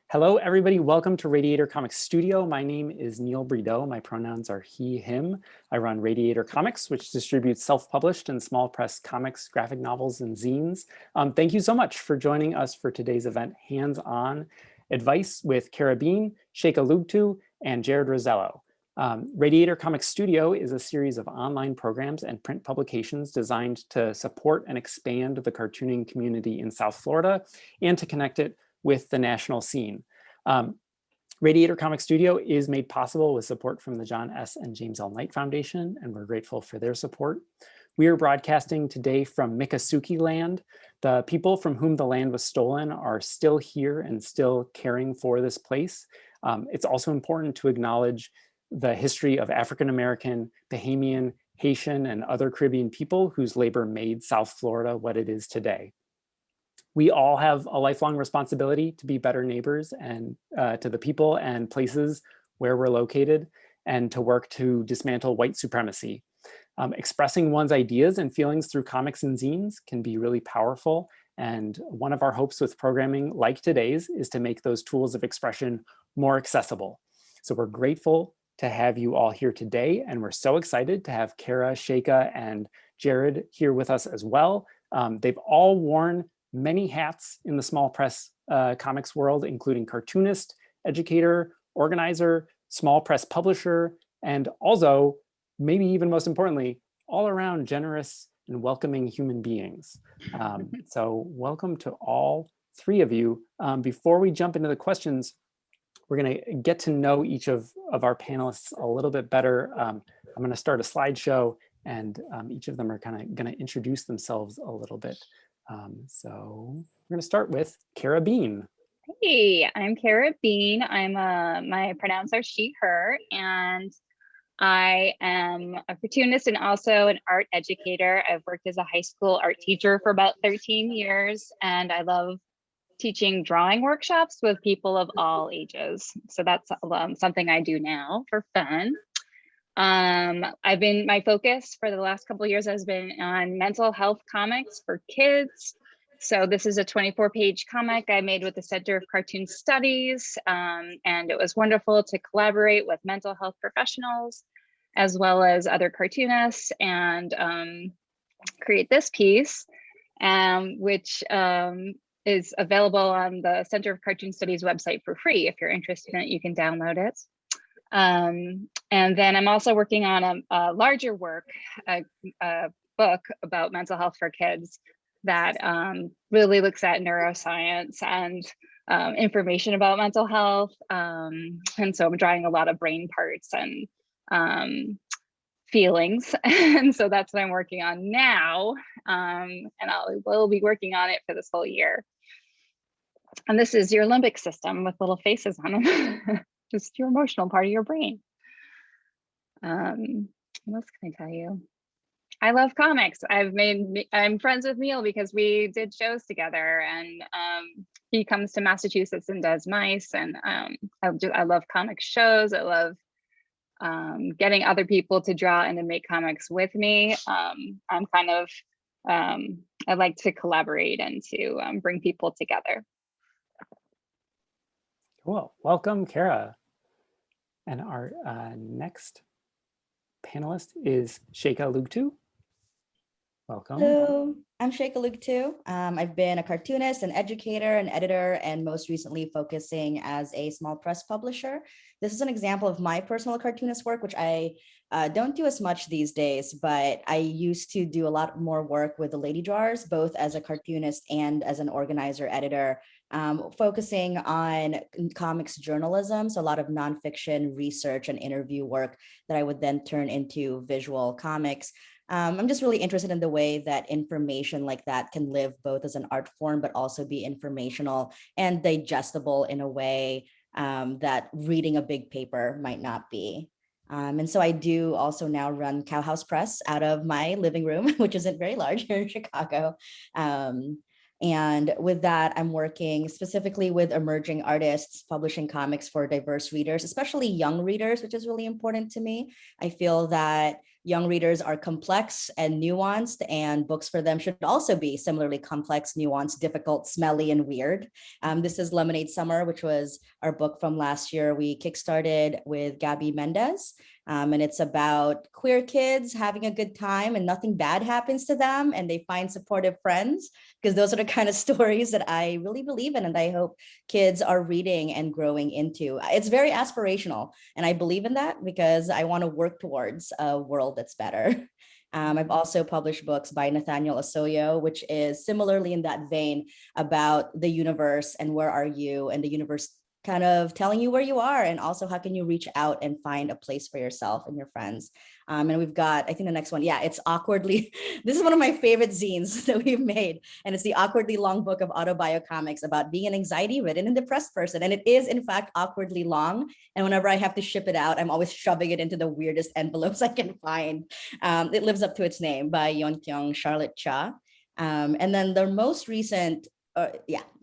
Hello, everybody. Welcome to Radiator Comics Studio. My name is Neil Brideau. My pronouns are he, him. I run Radiator Comics, which distributes self-published and small press comics, graphic novels, and zines. Thank you so much for joining us for today's event, Hands-On Advice with Cara Bean, Sheika Lugtu, and Jarod Roselló. Radiator Comics Studio is a series of online programs and print publications designed to support and expand the cartooning community in South Florida and to connect it with the national scene. Radiator Comics Studio is made possible with support from the John S. and James L. Knight Foundation, and we're grateful for their support. We are broadcasting today from Miccosukee land. The people from whom the land was stolen are still here and still caring for this place. It's also important to acknowledge the history of African-American, Bahamian, Haitian, and other Caribbean people whose labor made South Florida what it is today. We all have a lifelong responsibility to be better neighbors and to the people and places where we're located and to work to dismantle white supremacy. Expressing one's ideas and feelings through comics and zines can be really powerful. And one of our hopes with programming like today's is to make those tools of expression more accessible. So we're grateful to have you all here today. And we're so excited to have Cara, Sheika, and Jarod here with us as well. They've all worn many hats in the small press comics world, including cartoonist, educator, organizer, small press publisher, and also, maybe even most importantly, all around generous and welcoming human beings. So welcome to all three of you. Before we jump into the questions, we're going to get to know each of our panelists a little bit better. I'm going to start a slideshow, and each of them are kind of going to introduce themselves a little bit. So we're going to start with Cara Bean. Hey, I'm Cara Bean. My pronouns are she, her, and I am a cartoonist and also an art educator. I've worked as a high school art teacher for about 13 years, and I love teaching drawing workshops with people of all ages. So that's something I do now for fun. My focus for the last couple of years has been on mental health comics for kids. So this is a 24-page comic I made with the Center of Cartoon Studies. And it was wonderful to collaborate with mental health professionals, as well as other cartoonists, and create this piece, which is available on the Center of Cartoon Studies website for free. If you're interested in it, you can download it. And then I'm also working on a larger work, a book about mental health for kids that really looks at neuroscience and information about mental health. And so I'm drawing a lot of brain parts and feelings. And so that's what I'm working on now. And will be working on it for this whole year. And this is your limbic system with little faces on them. Just your emotional part of your brain. What else can I tell you? I love comics. I'm friends with Neil because we did shows together, and he comes to Massachusetts and does mice. And I love comic shows. I love getting other people to draw and to make comics with me. I'm kind of I like to collaborate and to bring people together. Cool. Welcome, Cara. And our next panelist is Sheika Lugtu. Welcome. Hello, I'm Sheika Lugtu. I've been a cartoonist, an educator, an editor, and most recently focusing as a small press publisher. This is an example of my personal cartoonist work, which I don't do as much these days, but I used to do a lot more work with the Lady Drawers, both as a cartoonist and as an organizer editor, focusing on comics journalism, so a lot of nonfiction research and interview work that I would then turn into visual comics. I'm just really interested in the way that information like that can live both as an art form, but also be informational and digestible in a way that reading a big paper might not be. And so I do also now run Cowhouse Press out of my living room, which isn't very large here in Chicago. And with that, I'm working specifically with emerging artists, publishing comics for diverse readers, especially young readers, which is really important to me. I feel that young readers are complex and nuanced, and books for them should also be similarly complex, nuanced, difficult, smelly, and weird. This is Lemonade Summer, which was our book from last year. We kickstarted with Gabby Mendez. And it's about queer kids having a good time and nothing bad happens to them and they find supportive friends, because those are the kind of stories that I really believe in and I hope kids are reading and growing into. It's very aspirational and I believe in that because I want to work towards a world that's better. I've also published books by Nathaniel Osoyo, which is similarly in that vein about the universe and where are you, and the universe kind of telling you where you are, and also how can you reach out and find a place for yourself and your friends. And we've got, I think the next one, yeah, it's Awkwardly. This is one of my favorite zines that we've made, and it's the Awkwardly Long book of autobiocomics about being an anxiety-ridden and depressed person. And it is in fact awkwardly long. And whenever I have to ship it out, I'm always shoving it into the weirdest envelopes I can find. It lives up to its name, by Yeonkyung Charlotte Cha. And then the most recent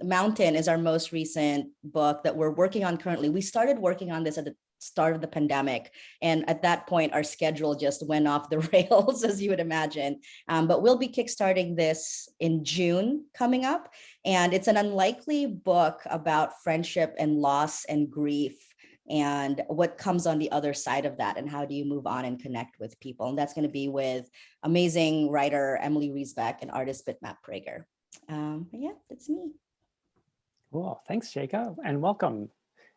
Mountain is our most recent book that we're working on currently. We started working on this at the start of the pandemic. And at that point, our schedule just went off the rails, as you would imagine. But we'll be kickstarting this in June coming up. And it's an unlikely book about friendship and loss and grief and what comes on the other side of that and how do you move on and connect with people. And that's going to be with amazing writer Emily Riesbeck and artist Bitmap Prager. Yeah, that's me. Cool. Thanks, Sheika, and welcome.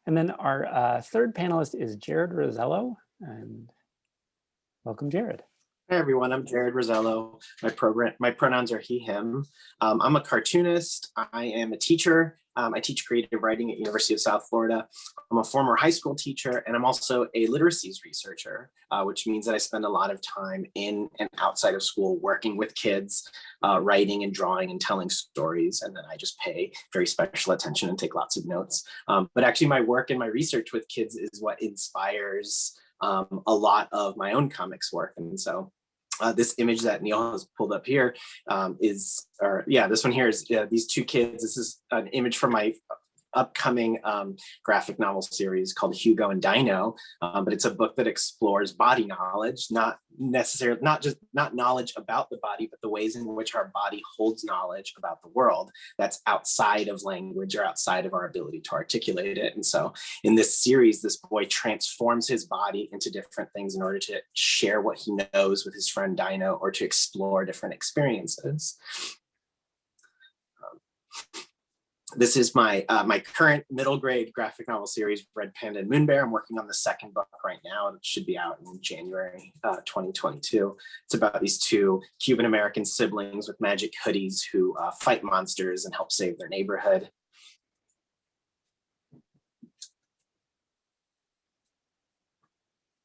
And then our third panelist is Jarod Roselló, and welcome, Jarod. Hi, everyone. I'm Jarod Roselló. My pronouns are he, him. I'm a cartoonist. I am a teacher. I teach creative writing at University of South Florida. I'm a former high school teacher, and I'm also a literacies researcher, which means that I spend a lot of time in and outside of school working with kids, writing and drawing and telling stories, and then I just pay very special attention and take lots of notes. But actually my work and my research with kids is what inspires a lot of my own comics work. And so this image that Neil has pulled up here this one here is these two kids. This is an image from my upcoming graphic novel series called Hugo and Dino, but it's a book that explores body knowledge, not knowledge about the body, but the ways in which our body holds knowledge about the world that's outside of language or outside of our ability to articulate it. And so in this series, this boy transforms his body into different things in order to share what he knows with his friend Dino or to explore different experiences. This is my current middle grade graphic novel series, Red Panda and Moon Bear. I'm working on the second book right now. It should be out in January 2022. It's about these two Cuban-American siblings with magic hoodies who fight monsters and help save their neighborhood.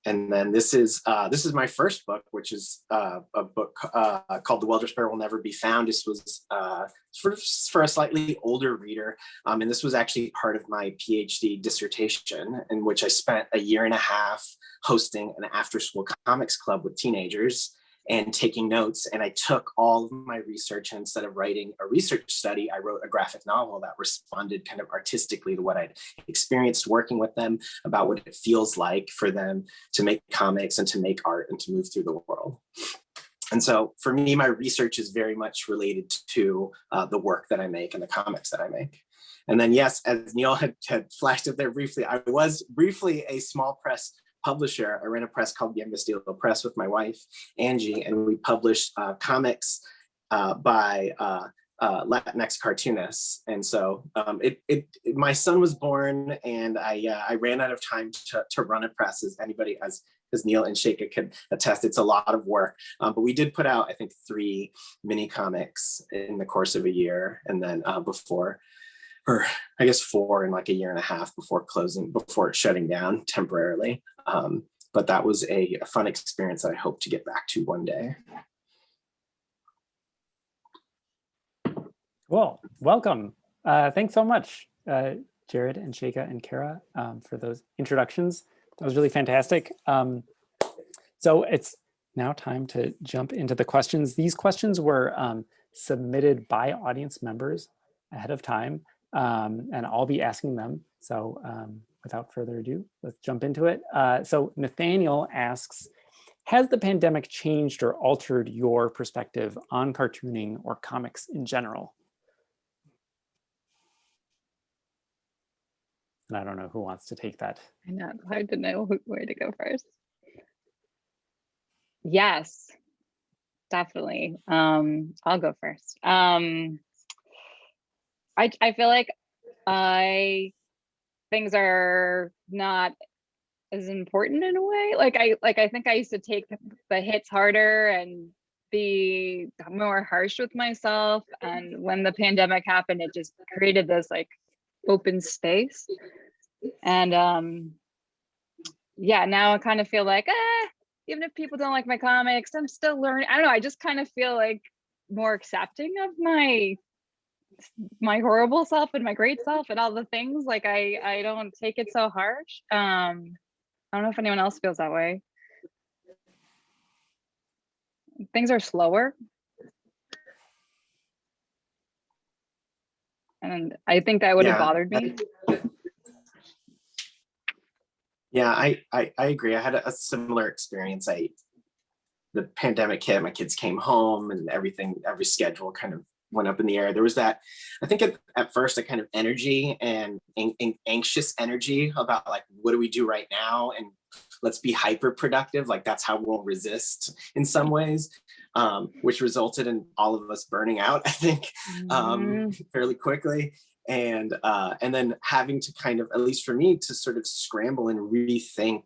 And then this is my first book, which is a book called The Welder Spare Will Never Be Found. This was for a slightly older reader. And this was actually part of my PhD dissertation, in which I spent a year and a half hosting an after-school comics club with teenagers and taking notes. And I took all of my research, and instead of writing a research study, I wrote a graphic novel that responded kind of artistically to what I'd experienced working with them, about what it feels like for them to make comics and to make art and to move through the world. And so for me, my research is very much related to the work that I make and the comics that I make. And then, yes, as Neil had flashed up there briefly, I was briefly a small press publisher. I ran a press called Young Steel Press with my wife, Angie, and we published comics by Latinx cartoonists. And so my son was born, and I ran out of time to run a press, as anybody, as Neil and Sheika could attest. It's a lot of work, but we did put out, I think, 3 mini comics in the course of a year, and then or I guess 4 in like a year and a half before shutting down temporarily. But that was a fun experience that I hope to get back to one day. Well, welcome. Thanks so much, Jarod and Sheika and Cara, for those introductions. That was really fantastic. So it's now time to jump into the questions. These questions were submitted by audience members ahead of time, and I'll be asking them. So without further ado, let's jump into it. So Nathaniel asks, Has the pandemic changed or altered your perspective on cartooning or comics in general? And I don't know who wants to take that. I know, it's hard to know where to go first. Yes, definitely. I'll go first. I feel like things are not as important in a way. Like I think I used to take the hits harder and be more harsh with myself. And when the pandemic happened, it just created this like open space. And yeah, now I kind of feel like, even if people don't like my comics, I'm still learning. I don't know, I just kind of feel like more accepting of my horrible self and my great self and all the things. Like I don't take it so harsh. I don't know if anyone else feels that way. Things are slower. And I think that would have bothered me. Yeah, I agree. I had a similar experience. The pandemic hit, my kids came home and every schedule kind of went up in the air. There was that, I think at first, a kind of energy and anxious energy about like, what do we do right now? And let's be hyper productive. Like that's how we'll resist in some ways, which resulted in all of us burning out, I think, fairly quickly. And then having to kind of, at least for me, to sort of scramble and rethink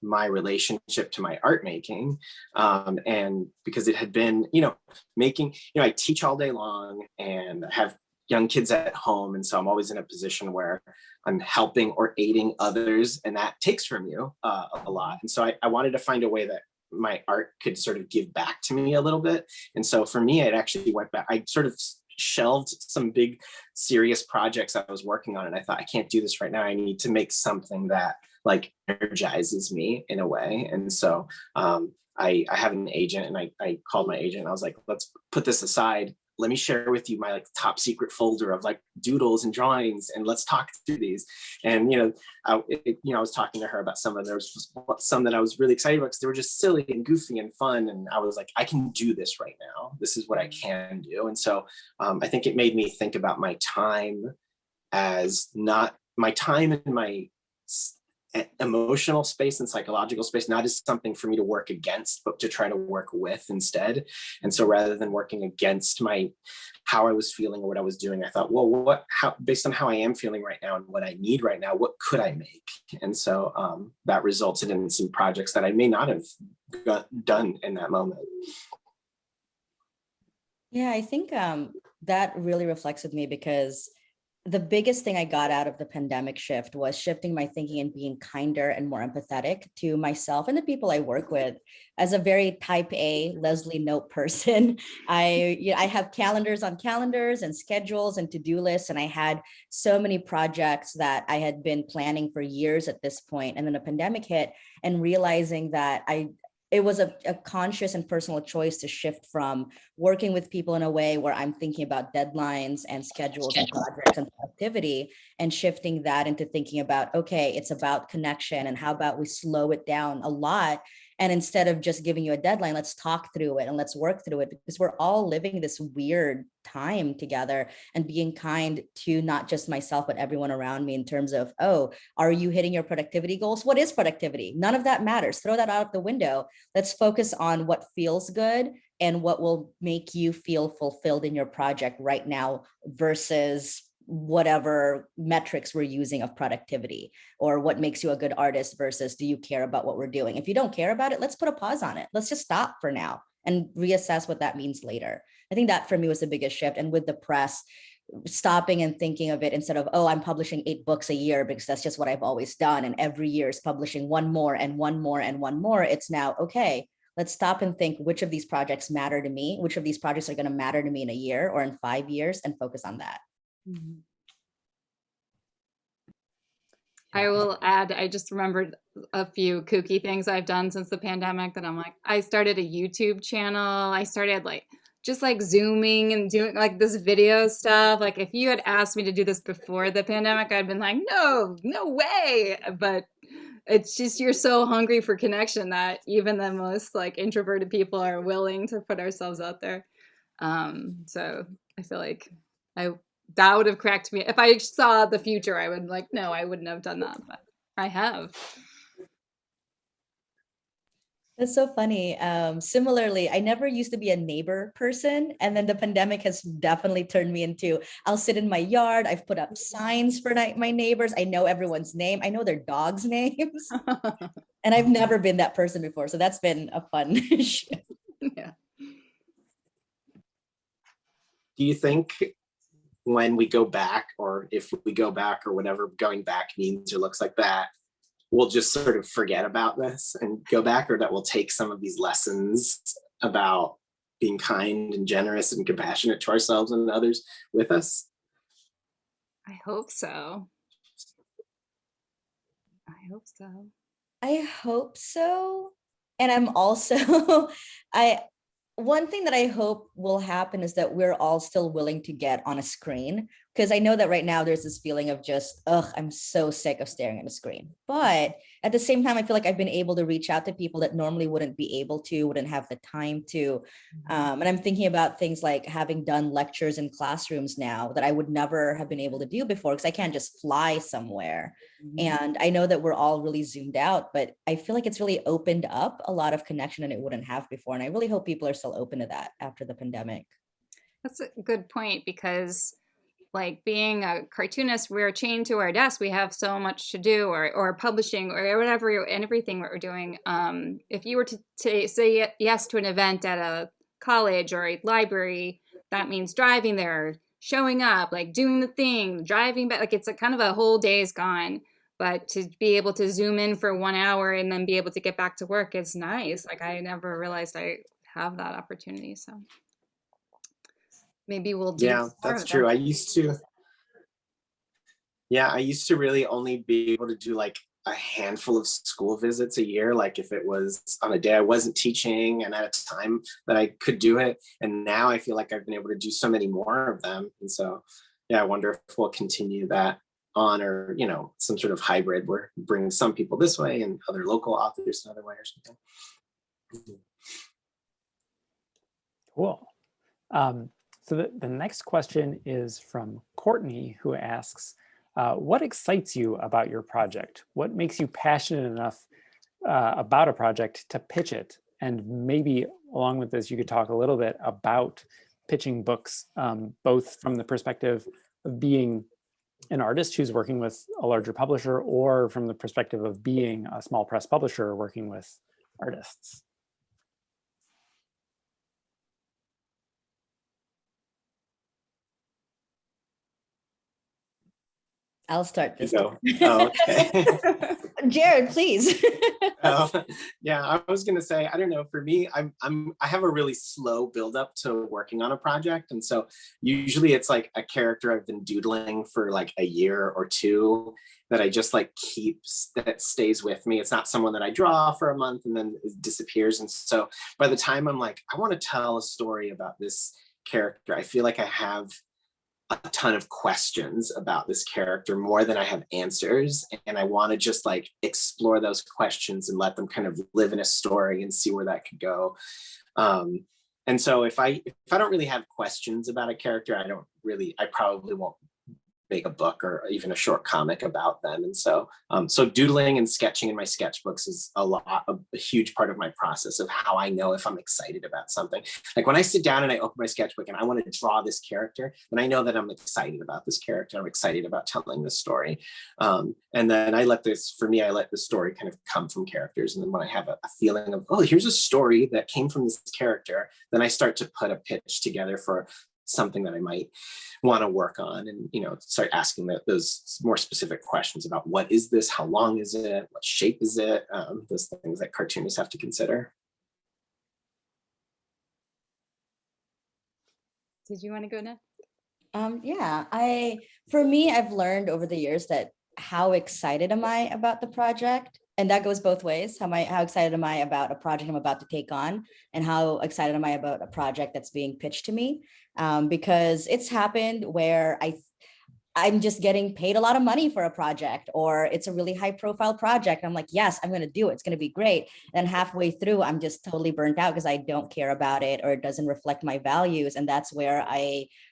my relationship to my art making. And because it had been, I teach all day long and I have young kids at home. And so I'm always in a position where I'm helping or aiding others, and that takes from you a lot. And so I wanted to find a way that my art could sort of give back to me a little bit. And so for me, it actually went back. I sort of shelved some big serious projects I was working on, and I thought, I can't do this right now. I need to make something that like energizes me in a way. And so I have an agent, and I called my agent and I was like, let's put this aside. Let me share with you my like top secret folder of like doodles and drawings, and let's talk through these. And I was talking to her about some of them. There was some that I was really excited about because they were just silly and goofy and fun. And I was like, I can do this right now. This is what I can do. And so I think it made me think about my time as not my time in my emotional space and psychological space, not as something for me to work against, but to try to work with instead. And so rather than working against how I was feeling or what I was doing, I thought, well, based on how I am feeling right now and what I need right now, what could I make? And so that resulted in some projects that I may not have done in that moment. Yeah, I think that really reflects with me, because the biggest thing I got out of the pandemic shift was shifting my thinking and being kinder and more empathetic to myself and the people I work with. As a very type A Leslie Note person, I have calendars on calendars and schedules and to-do lists. And I had so many projects that I had been planning for years at this point. And then the pandemic hit, and realizing that it was a conscious and personal choice to shift from working with people in a way where I'm thinking about deadlines and schedules and projects and productivity, and shifting that into thinking about, okay, it's about connection, and how about we slow it down a lot. And instead of just giving you a deadline, let's talk through it and let's work through it, because we're all living this weird time together, and being kind to not just myself, but everyone around me in terms of, oh, are you hitting your productivity goals? What is productivity? None of that matters. Throw that out the window. Let's focus on what feels good and what will make you feel fulfilled in your project right now, versus whatever metrics we're using of productivity, or what makes you a good artist versus do you care about what we're doing. If you don't care about it, let's put a pause on it. Let's just stop for now and reassess what that means later. I think that for me was the biggest shift. And with the press, stopping and thinking of it instead of, oh, I'm publishing 8 books a year because that's just what I've always done, and every year is publishing one more and one more and one more. It's now, okay, let's stop and think, which of these projects matter to me? Which of these projects are going to matter to me in a year or in 5 years, and focus on that. I will add, I just remembered a few kooky things I've done since the pandemic that I'm like, I started a YouTube channel. I started just Zooming and doing this video stuff. Like if you had asked me to do this before the pandemic, I'd been like, no way. But it's just, you're so hungry for connection that even the most like introverted people are willing to put ourselves out there. So I feel like that would have cracked me. If I saw the future, I would like, no, I wouldn't have done that, but I have. That's so funny. Similarly, I never used to be a neighbor person. And then the pandemic has definitely turned me into, I'll sit in my yard. I've put up signs for my neighbors. I know everyone's name. I know their dogs' names. And I've never been that person before. So that's been a fun shift. Yeah. Do you think when we go back, or if we go back, or whatever going back means or looks like that, we'll just sort of forget about this and go back, or that we'll take some of these lessons about being kind and generous and compassionate to ourselves and others with us? I hope so. I hope so. I hope so. And I'm also, one thing that I hope will happen is that we're all still willing to get on a screen, because I know that right now there's this feeling of just, I'm so sick of staring at a screen. But at the same time, I feel like I've been able to reach out to people that normally wouldn't be able to, wouldn't have the time to. And I'm thinking about things like having done lectures in classrooms now that I would never have been able to do before, because I can't just fly somewhere. And I know that we're all really zoomed out, but I feel like it's really opened up a lot of connection and it wouldn't have before. And I really hope people are still open to that after the pandemic. That's a good point, because like being a cartoonist, we're chained to our desk. We have so much to do, or publishing, or whatever, and everything what we're doing. If you were to say yes to an event at a college or a library, that means driving there, showing up, like doing the thing, driving back. Like it's a kind of a whole day is gone. But to be able to zoom in for 1 hour and then be able to get back to work is nice. Like I never realized I have that opportunity. So maybe we'll do. Yeah, that's true. I used to really only be able to do like a handful of school visits a year, like if it was on a day I wasn't teaching and at a time that I could do it. And now I feel like I've been able to do so many more of them. And so, yeah, I wonder if we'll continue that on, or, you know, some sort of hybrid where bring some people this way and other local authors another way or something. Cool. So the next question is from Courtney, who asks, what excites you about your project? What makes you passionate enough about a project to pitch it? And maybe along with this, you could talk a little bit about pitching books, both from the perspective of being an artist who's working with a larger publisher, or from the perspective of being a small press publisher working with artists. I'll start this. Oh, okay. Jared, please. Yeah, I was gonna say, I don't know. For me, I have a really slow buildup to working on a project, and so usually it's like a character I've been doodling for like a year or two that I just like that stays with me. It's not someone that I draw for a month and then it disappears. And so by the time I'm like, I want to tell a story about this character, I feel like I have a ton of questions about this character, more than I have answers, and I want to just like explore those questions and let them kind of live in a story and see where that could go. And so if I don't really have questions about a character, I probably won't make a book or even a short comic about them. And so so doodling and sketching in my sketchbooks is a huge part of my process of how I know if I'm excited about something. Like when I sit down and I open my sketchbook and I want to draw this character, then I know that I'm excited about this character. I'm excited about telling this story. And then I let the story kind of come from characters. And then when I have a feeling of, oh, here's a story that came from this character, then I start to put a pitch together for something that I might want to work on, and start asking those more specific questions about what is this, how long is it, what shape is it, those things that cartoonists have to consider. Did you want to go next? Yeah, for me, I've learned over the years that how excited am I about the project, and that goes both ways. How excited am I about a project I'm about to take on, and how excited am I about a project that's being pitched to me? Because it's happened where I'm just getting paid a lot of money for a project, or it's a really high profile project. I'm like, yes, I'm going to do it. It's going to be great. And halfway through, I'm just totally burnt out because I don't care about it, or it doesn't reflect my values. And that's where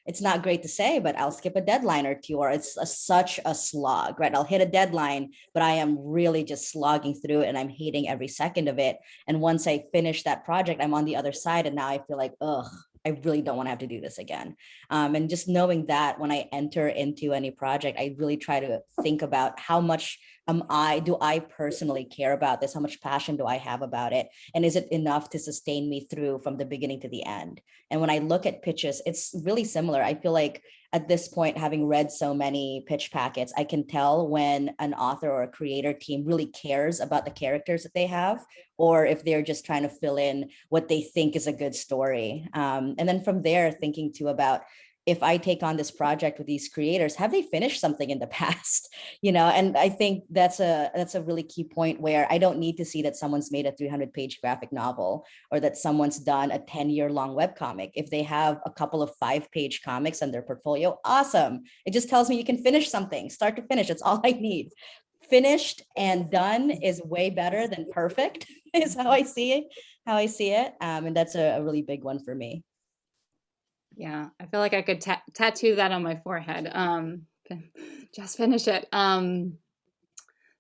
it's not great to say, but I'll skip a deadline or two, or it's such a slog, right? I'll hit a deadline, but I am really just slogging through it and I'm hating every second of it. And once I finish that project, I'm on the other side. And now I feel like, ugh, I really don't want to have to do this again. And just knowing that when I enter into any project, I really try to think about how much do I personally care about this? How much passion do I have about it? And is it enough to sustain me through from the beginning to the end? And when I look at pitches, it's really similar. I feel like at this point, having read so many pitch packets, I can tell when an author or a creator team really cares about the characters that they have, or if they're just trying to fill in what they think is a good story. And then from there, thinking too about, if I take on this project with these creators, have they finished something in the past? And I think that's a really key point, where I don't need to see that someone's made a 300-page graphic novel, or that someone's done a 10-year-long webcomic. If they have a couple of 5-page comics in their portfolio, awesome. It just tells me you can finish something, start to finish. That's all I need. Finished and done is way better than perfect, is how I see it. And that's a really big one for me. Yeah, I feel like I could tattoo that on my forehead. Just finish it.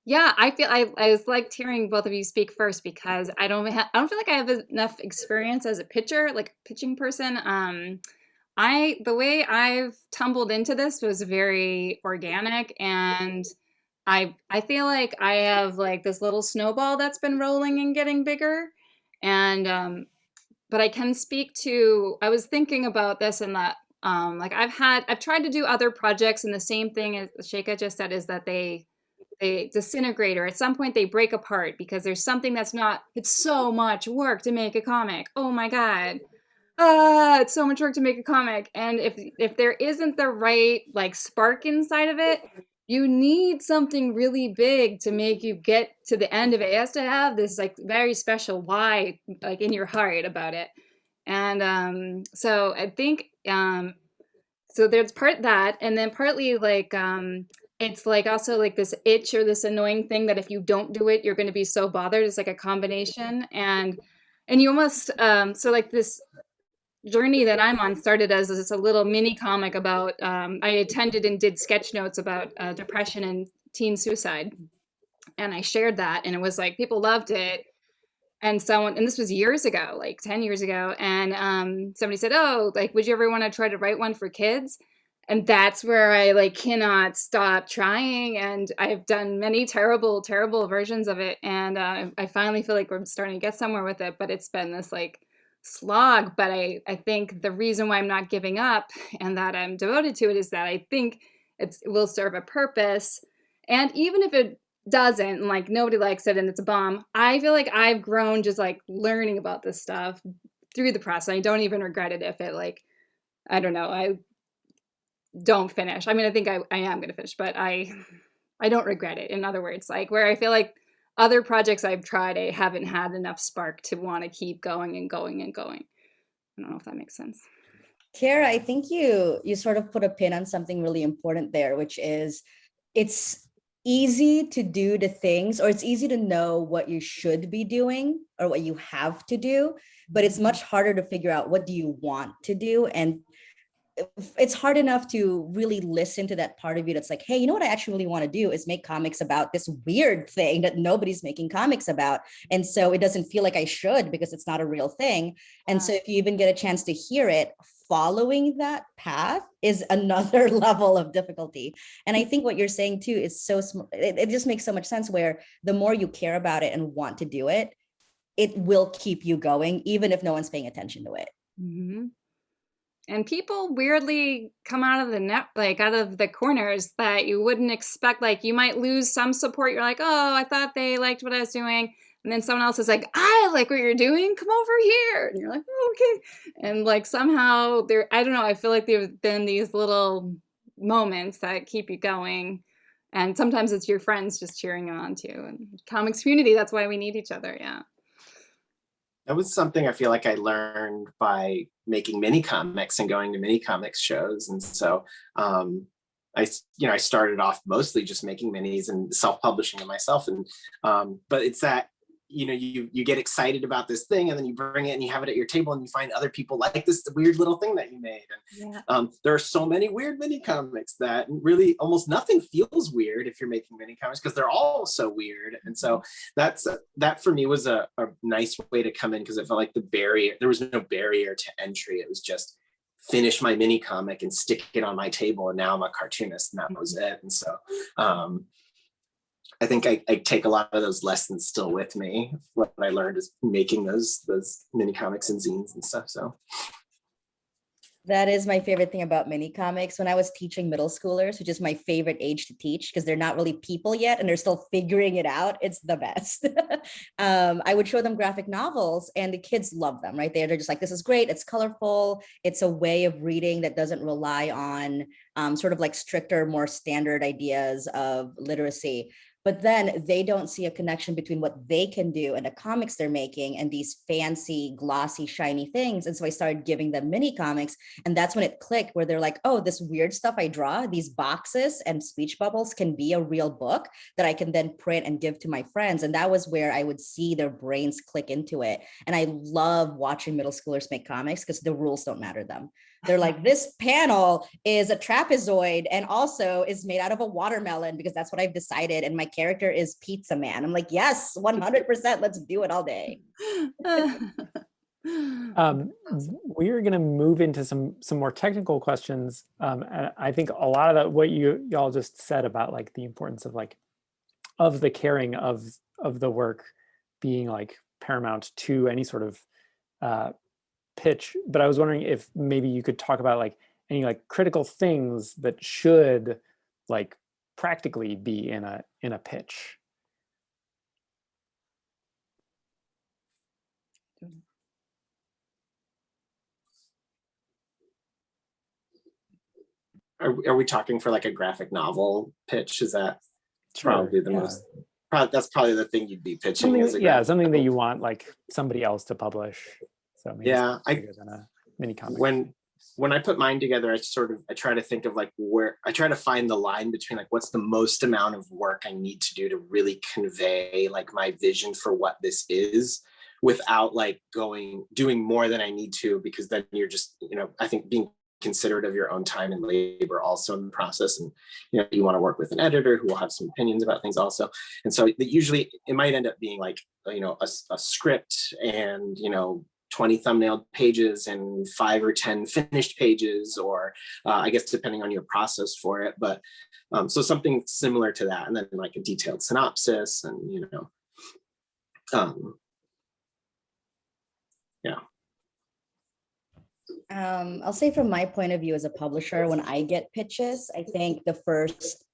Yeah, I was like hearing both of you speak first, because I don't feel like I have enough experience as a pitching person. The way I've tumbled into this was very organic, and I feel like I have like this little snowball that's been rolling and getting bigger, and but I can speak to, I was thinking about this, and that like I've tried to do other projects, and the same thing as Sheika just said is that they disintegrate, or at some point they break apart because there's something it's so much work to make a comic. Oh my God. It's so much work to make a comic. And if there isn't the right like spark inside of it, you need something really big to make you get to the end of it. It has to have this like very special why, like in your heart about it. And so I think so there's part that, and then partly like it's like also like this itch or this annoying thing that if you don't do it, you're going to be so bothered. It's like a combination, and you almost so like this journey that I'm on started as a little mini comic about, I attended and did sketch notes about depression and teen suicide. And I shared that, and it was like, people loved it. And this was years ago, like 10 years ago. And somebody said, oh, like, would you ever want to try to write one for kids? And that's where I like cannot stop trying. And I've done many terrible, terrible versions of it. And I finally feel like we're starting to get somewhere with it, but it's been this like slog. But I think the reason why I'm not giving up and that I'm devoted to it is that I think it will serve a purpose. And even if it doesn't, and like nobody likes it and it's a bomb, I feel like I've grown just like learning about this stuff through the process. I don't even regret it if it like, I don't know, I don't finish. I mean, I think I am going to finish, but I don't regret it. In other words, like where I feel like other projects I've tried, I haven't had enough spark to want to keep going and going and going. I don't know if that makes sense. Cara, I think you sort of put a pin on something really important there, which is it's easy to do the things, or it's easy to know what you should be doing or what you have to do, but it's much harder to figure out what do you want to do. And it's hard enough to really listen to that part of you that's like, hey, you know what I actually really want to do is make comics about this weird thing that nobody's making comics about. And so it doesn't feel like I should because it's not a real thing. And so if you even get a chance to hear it, following that path is another level of difficulty. And I think what you're saying too is it just makes so much sense, where the more you care about it and want to do it, it will keep you going, even if no one's paying attention to it. Mm-hmm. And people weirdly come out of out of the corners that you wouldn't expect. Like you might lose some support. You're like, oh, I thought they liked what I was doing. And then someone else is like, I like what you're doing. Come over here. And you're like, oh, okay. And like somehow I don't know. I feel like there have been these little moments that keep you going. And sometimes it's your friends just cheering you on too. And comics community, that's why we need each other. Yeah. That was something I feel like I learned by making mini comics and going to mini comics shows. And so I started off mostly just making minis and self-publishing them myself. And but it's that, you get excited about this thing, and then you bring it and you have it at your table, and you find other people like this weird little thing that you made. And there are so many weird mini comics that really almost nothing feels weird if you're making mini comics, because they're all so weird. And so that for me was a nice way to come in, because it felt like there was no barrier to entry. It was just finish my mini comic and stick it on my table, and now I'm a cartoonist, and that was it. And so I think I take a lot of those lessons still with me. What I learned is making those mini comics and zines and stuff. So that is my favorite thing about mini comics. When I was teaching middle schoolers, which is my favorite age to teach because they're not really people yet and they're still figuring it out, it's the best. I would show them graphic novels and the kids love them, right? They're just like, this is great. It's colorful. It's a way of reading that doesn't rely on sort of like stricter, more standard ideas of literacy. But then they don't see a connection between what they can do and the comics they're making and these fancy, glossy, shiny things. And so I started giving them mini comics. And that's when it clicked, where they're like, oh, this weird stuff I draw, these boxes and speech bubbles can be a real book that I can then print and give to my friends. And that was where I would see their brains click into it. And I love watching middle schoolers make comics because the rules don't matter to them. They're like, this panel is a trapezoid and also is made out of a watermelon because that's what I've decided. And my character is Pizza Man. I'm like, yes, 100%. Let's do it all day. We're going to move into some more technical questions. And I think a lot of that, what y'all just said about like the importance of the caring of the work being like paramount to any sort of pitch. But I was wondering if maybe you could talk about like any like critical things that should like practically be in a pitch. are we talking for like a graphic novel pitch? Is that probably the most, that's probably the thing you'd be pitching? Something that you want like somebody else to publish. So maybe bigger than a mini comic. When I put mine together, I try to think of like where I try to find the line between like what's the most amount of work I need to do to really convey like my vision for what this is, without like doing more than I need to, because then you're just, I think being considerate of your own time and labor also in the process. And you want to work with an editor who will have some opinions about things also. And so usually it might end up being like a script and 20 thumbnailed pages and 5 or 10 finished pages, or I guess depending on your process for it. But so something similar to that, and then like a detailed synopsis, and I'll say from my point of view as a publisher, when I get pitches, I think the first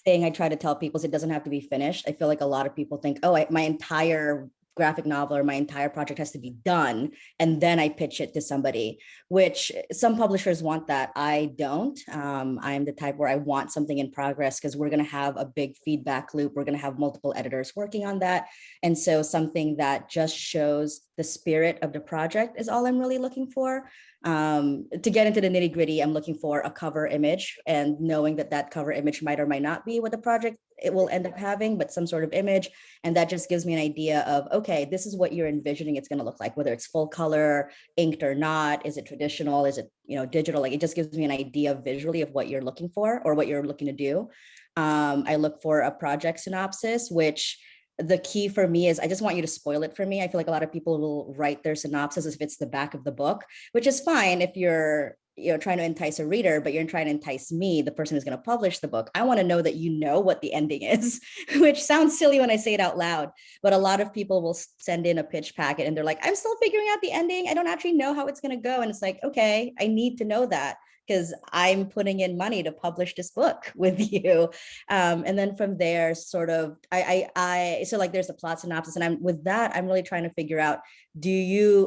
thing I try to tell people is it doesn't have to be finished. I feel like a lot of people think, my entire graphic novel or my entire project has to be done, and then I pitch it to somebody, which some publishers want that. I don't. I'm the type where I want something in progress, because we're going to have a big feedback loop. We're going to have multiple editors working on that. And so something that just shows the spirit of the project is all I'm really looking for. To get into the nitty gritty, I'm looking for a cover image, and knowing that cover image might or might not be what the project it will end up having, but some sort of image. And that just gives me an idea of, okay, this is what you're envisioning it's going to look like, whether it's full color, inked or not. Is it traditional? Is it, digital? Like, it just gives me an idea visually of what you're looking for or what you're looking to do. I look for a project synopsis, which the key for me is I just want you to spoil it for me. I feel like a lot of people will write their synopsis as if it's the back of the book, which is fine if you're trying to entice a reader, but you're trying to entice me, the person who's going to publish the book. I want to know that you know what the ending is, which sounds silly when I say it out loud, but a lot of people will send in a pitch packet and they're like, I'm still figuring out the ending. I don't actually know how it's going to go. And it's like, okay, I need to know that, because I'm putting in money to publish this book with you. And then from there, sort of, so like there's a plot synopsis, and I'm really trying to figure out,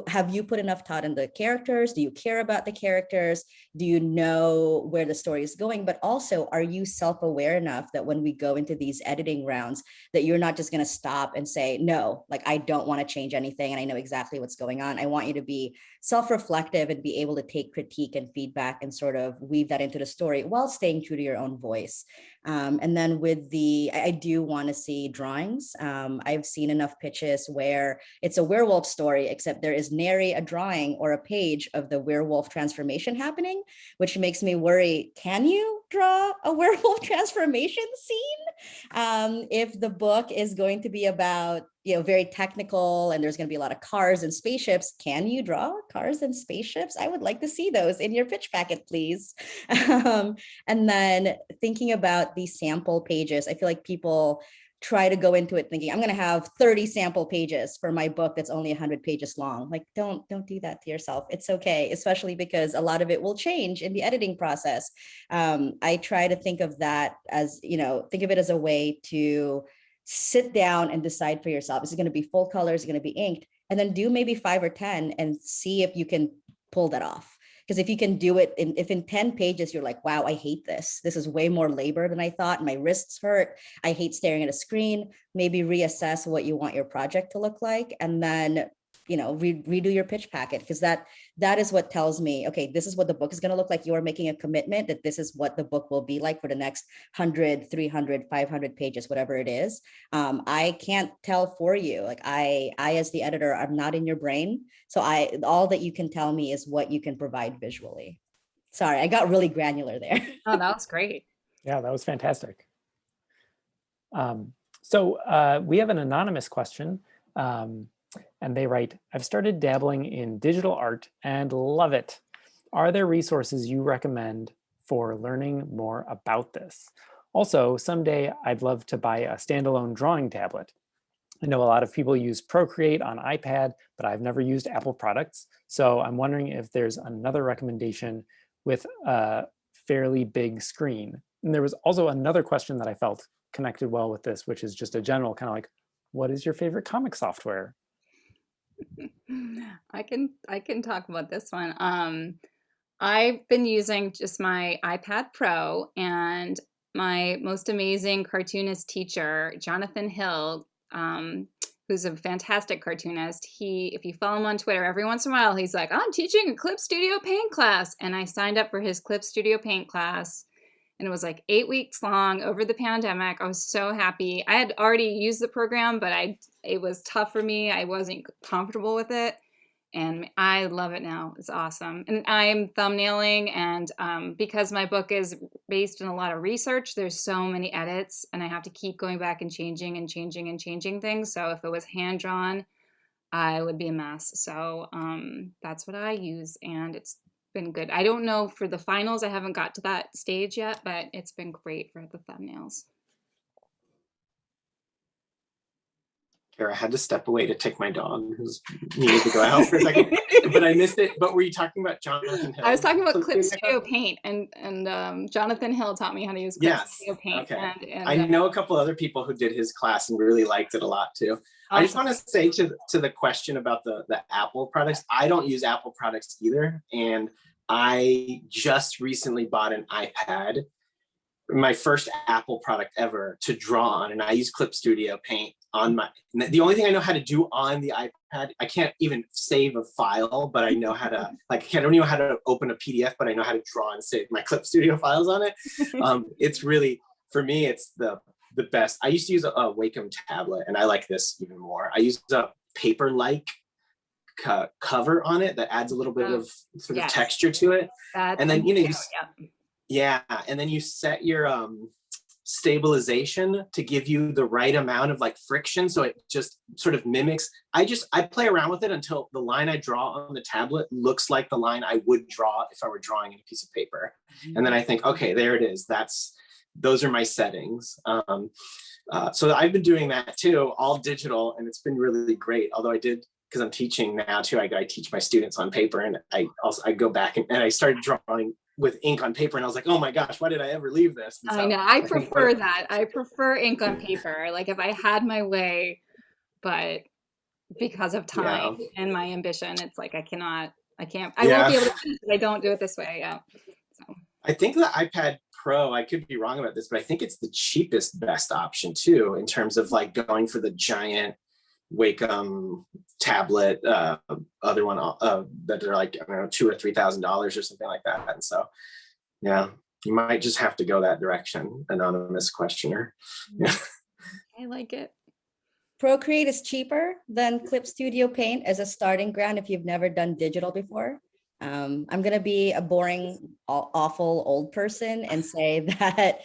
have you put enough thought in the characters? Do you care about the characters? Do you know where the story is going? But also, are you self-aware enough that when we go into these editing rounds, that you're not just going to stop and say, no, like, I don't want to change anything, and I know exactly what's going on. I want you to be self-reflective and be able to take critique and feedback and sort sort of weave that into the story while staying true to your own voice. And then with I do want to see drawings. I've seen enough pitches where it's a werewolf story, except there is nary a drawing or a page of the werewolf transformation happening, which makes me worry, can you draw a werewolf transformation scene? If the book is going to be about, very technical and there's going to be a lot of cars and spaceships, can you draw cars and spaceships? I would like to see those in your pitch packet, please. And then thinking about these sample pages, I feel like people try to go into it thinking, I'm going to have 30 sample pages for my book that's only 100 pages long. Like, don't do that to yourself. It's okay, especially because a lot of it will change in the editing process. I try to think of that as, think of it as a way to sit down and decide for yourself. Is it going to be full color? Is it going to be inked? And then do maybe 5 or 10 and see if you can pull that off. Because if you can do it, if in 10 pages, you're like, wow, I hate this. This is way more labor than I thought. My wrists hurt. I hate staring at a screen. Maybe reassess what you want your project to look like. And then, redo your pitch packet, because that is what tells me, okay, this is what the book is going to look like. You are making a commitment that this is what the book will be like for the next 100, 300, 500 pages, whatever it is. I can't tell for you. Like I, as the editor, I'm not in your brain. So all that you can tell me is what you can provide visually. Sorry, I got really granular there. Oh, that was great. Yeah, that was fantastic. So we have an anonymous question. And they write, I've started dabbling in digital art and love it. Are there resources you recommend for learning more about this? Also, someday I'd love to buy a standalone drawing tablet. I know a lot of people use Procreate on iPad, but I've never used Apple products. So I'm wondering if there's another recommendation with a fairly big screen. And there was also another question that I felt connected well with this, which is just a general kind of like, what is your favorite comic software? I can talk about this one. I've been using just my iPad Pro, and my most amazing cartoonist teacher, Jonathan Hill, who's a fantastic cartoonist. If you follow him on Twitter, every once in a while, he's like, I'm teaching a Clip Studio Paint class. And I signed up for his Clip Studio Paint class. And it was like 8 weeks long over the pandemic. I was so happy. I had already used the program, but it was tough for me. I wasn't comfortable with it. And I love it now. It's awesome. And I'm thumbnailing, and because my book is based in a lot of research, there's so many edits, and I have to keep going back and changing and changing and changing things. So if it was hand drawn, I would be a mess. So that's what I use, and it's been good. I don't know for the finals. I haven't got to that stage yet, but it's been great for the thumbnails. Kara, I had to step away to take my dog who's needed to go out for a second, but I missed it. But were you talking about Jonathan Hill? I was talking about Clip Studio Paint, and Jonathan Hill taught me how to use Clip Studio Paint. Okay. And I know a couple other people who did his class and really liked it a lot too. Awesome. I just want to say to the question about the Apple products, I don't use Apple products either. And I just recently bought an iPad, my first Apple product ever, to draw on. And I use Clip Studio Paint on the only thing I know how to do on the iPad, I can't even save a file, but I know how to, I don't even know how to open a PDF, but I know how to draw and save my Clip Studio files on it. It's really, for me, it's the best. I used to use a Wacom tablet, and I like this even more. I use a paper-like cover on it that adds a little bit of sort of texture to it. And then, and then you set your stabilization to give you the right amount of friction, so it just sort of mimics. I play around with it until the line I draw on the tablet looks like the line I would draw if I were drawing in a piece of paper. And then I think, okay, there it is. Those are my settings. So I've been doing that too, all digital, and it's been really great. Although I did, because I'm teaching now too, I teach my students on paper, and I go back and I started drawing with ink on paper, and I was like, oh my gosh, why did I ever leave this? I know, I prefer that. I prefer ink on paper, like if I had my way, but because of time and my ambition, it's like I won't be able to do it if I don't do it this way. So. I think the iPad Pro, I could be wrong about this, but I think it's the cheapest best option too, in terms of going for the giant Wacom tablet, other one that are like, I don't know, $2,000 or $3,000 or something like that. And so, yeah, you might just have to go that direction, anonymous questioner. Yeah. I like it. Procreate is cheaper than Clip Studio Paint as a starting ground if you've never done digital before. I'm going to be a boring, awful old person and say that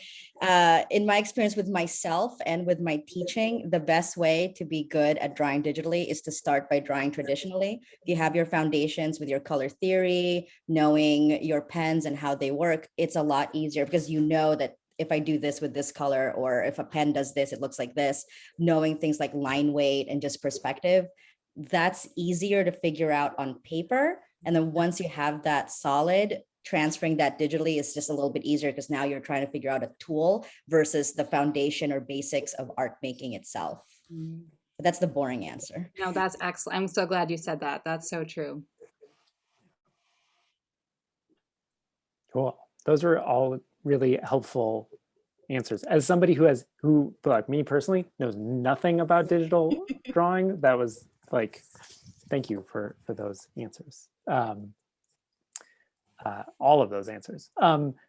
in my experience with myself and with my teaching, the best way to be good at drawing digitally is to start by drawing traditionally. If you have your foundations with your color theory, knowing your pens and how they work, it's a lot easier because you know that if I do this with this color, or if a pen does this, it looks like this. Knowing things like line weight and just perspective, that's easier to figure out on paper. And then once you have that solid, transferring that digitally is just a little bit easier because now you're trying to figure out a tool versus the foundation or basics of art making itself. But that's the boring answer. No, that's excellent. I'm so glad you said that. That's so true. Cool. Those were all really helpful answers. As somebody who like me personally knows nothing about digital drawing, that was like, thank you for those answers. All of those answers.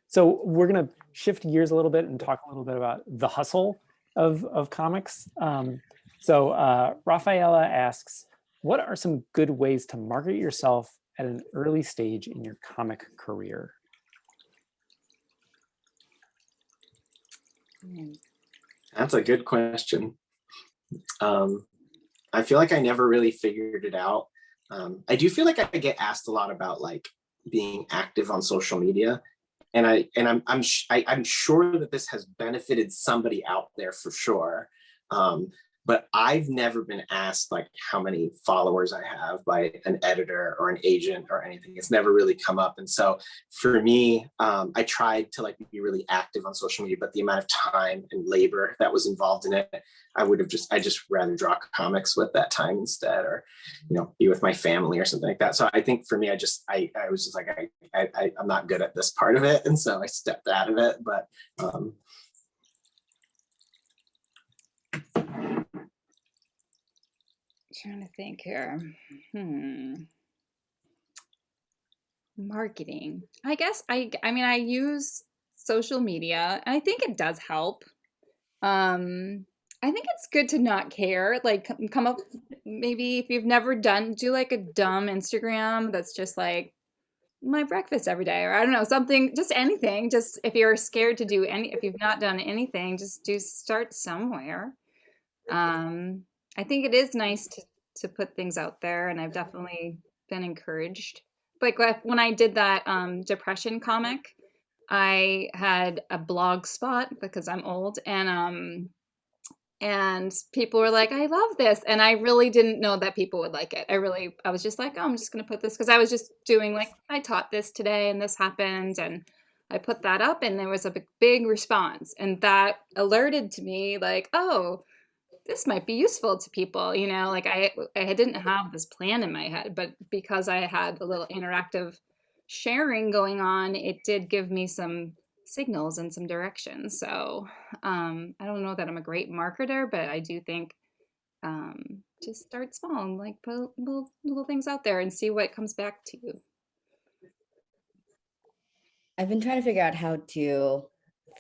So we're gonna shift gears a little bit and talk a little bit about the hustle of comics. So Rafaela asks, what are some good ways to market yourself at an early stage in your comic career? That's a good question. I feel like I never really figured it out. I do feel like I get asked a lot about like being active on social media, and I'm sure that this has benefited somebody out there for sure. But I've never been asked like how many followers I have by an editor or an agent or anything. It's never really come up. And so for me, I tried to like be really active on social media, but the amount of time and labor that was involved in it, I just rather draw comics with that time instead, or, you know, be with my family or something like that. So I think for me, I was just like, I'm not good at this part of it. And so I stepped out of it, but, Trying to think here. Marketing. I guess I mean, I use social media, and I think it does help. I think it's good to not care. Like come up, maybe if you've never do like a dumb Instagram that's just like my breakfast every day, or I don't know, something, just anything. Just if you're scared to do if you've not done anything, just start somewhere. I think it is nice to put things out there, and I've definitely been encouraged. Like when I did that depression comic, I had a blog spot because I'm old, and people were like, I love this. And I really didn't know that people would like it. I was just like, oh, I'm just going to put this, because I was just doing like, I taught this today and this happened. And I put that up and there was a big response. And that alerted to me like, oh, this might be useful to people, you know, like I didn't have this plan in my head, but because I had a little interactive sharing going on, it did give me some signals and some directions. So I don't know that I'm a great marketer, but I do think just start small and like put little things out there and see what comes back to you. I've been trying to figure out how to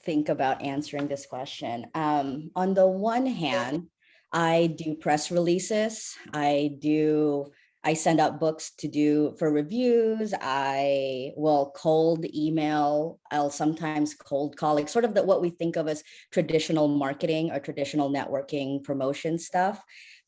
think about answering this question. On the one hand, I do press releases. I send out books for reviews. I will cold email. I'll sometimes cold call, like sort of what we think of as traditional marketing or traditional networking promotion stuff.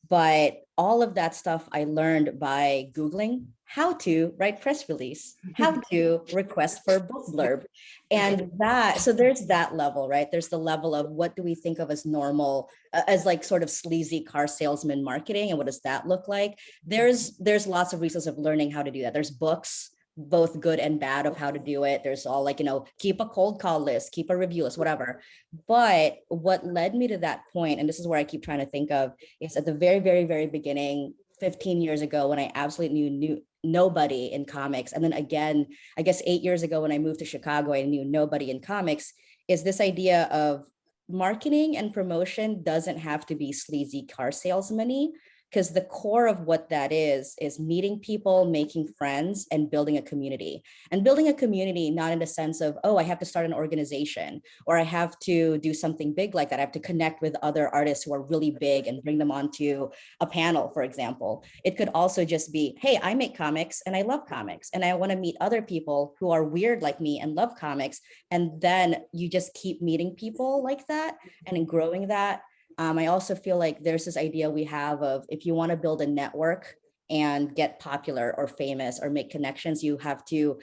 But all of that stuff I learned by Googling how to write press release, how to request for a book blurb. And so there's that level, right? There's the level of what do we think of as normal, as like sort of sleazy car salesman marketing, and what does that look like? There's lots of resources of learning how to do that. There's books, both good and bad, of how to do it. There's all like, you know, keep a cold call list, keep a review list, whatever. But what led me to that point, and this is where I keep trying to think of, is at the very, very, very beginning, 15 years ago, when I absolutely knew nobody in comics. And then again, I guess 8 years ago, when I moved to Chicago, I knew nobody in comics, is this idea of marketing and promotion doesn't have to be sleazy car salesman-y. because the core of what that is meeting people, making friends, and building a community. And building a community, not in the sense of, oh, I have to start an organization, or I have to do something big like that. I have to connect with other artists who are really big and bring them onto a panel, for example. It could also just be, hey, I make comics and I love comics, and I want to meet other people who are weird like me and love comics. And then you just keep meeting people like that and growing that. I also feel like there's this idea we have of, if you want to build a network and get popular or famous or make connections, you have to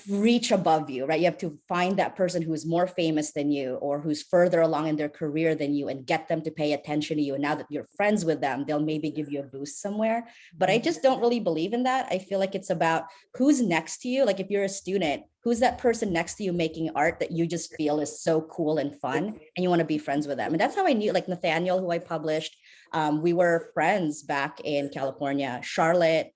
reach above you, right? You have to find that person who is more famous than you or who's further along in their career than you and get them to pay attention to you. And now that you're friends with them, they'll maybe give you a boost somewhere. But I just don't really believe in that. I feel like it's about who's next to you. Like if you're a student, who's that person next to you making art that you just feel is so cool and fun and you want to be friends with them? And that's how I knew, like Nathaniel, who I published, we were friends back in California. Charlotte,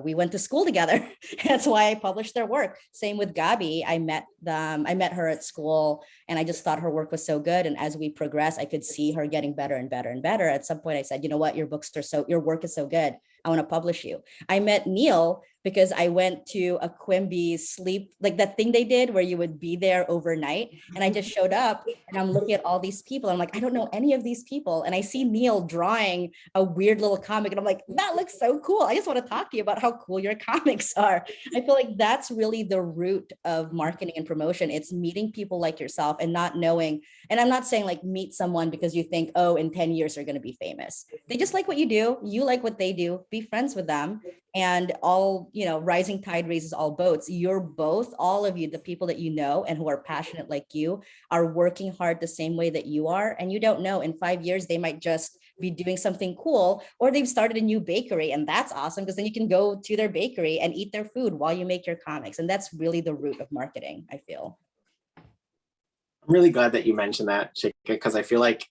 we went to school together. That's why I published their work. Same with Gabi. I met her at school and I just thought her work was so good. And as we progressed, I could see her getting better and better and better. At some point I said, you know what, your work is so good. I want to publish you. I met Neil because I went to a Quimby sleep, like that thing they did where you would be there overnight. And I just showed up and I'm looking at all these people. I'm like, I don't know any of these people. And I see Neil drawing a weird little comic. And I'm like, that looks so cool. I just want to talk to you about how cool your comics are. I feel like that's really the root of marketing and promotion. It's meeting people like yourself and not knowing. And I'm not saying like meet someone because you think, oh, in 10 years they're going to be famous. They just like what you do. You like what they do. Be friends with them. And all, rising tide raises all boats. You're both, all of you, the people that you know and who are passionate like you, are working hard the same way that you are. And you don't know, in 5 years, they might just be doing something cool, or they've started a new bakery. And that's awesome because then you can go to their bakery and eat their food while you make your comics. And that's really the root of marketing, I feel. I'm really glad that you mentioned that, Sheika, because I feel like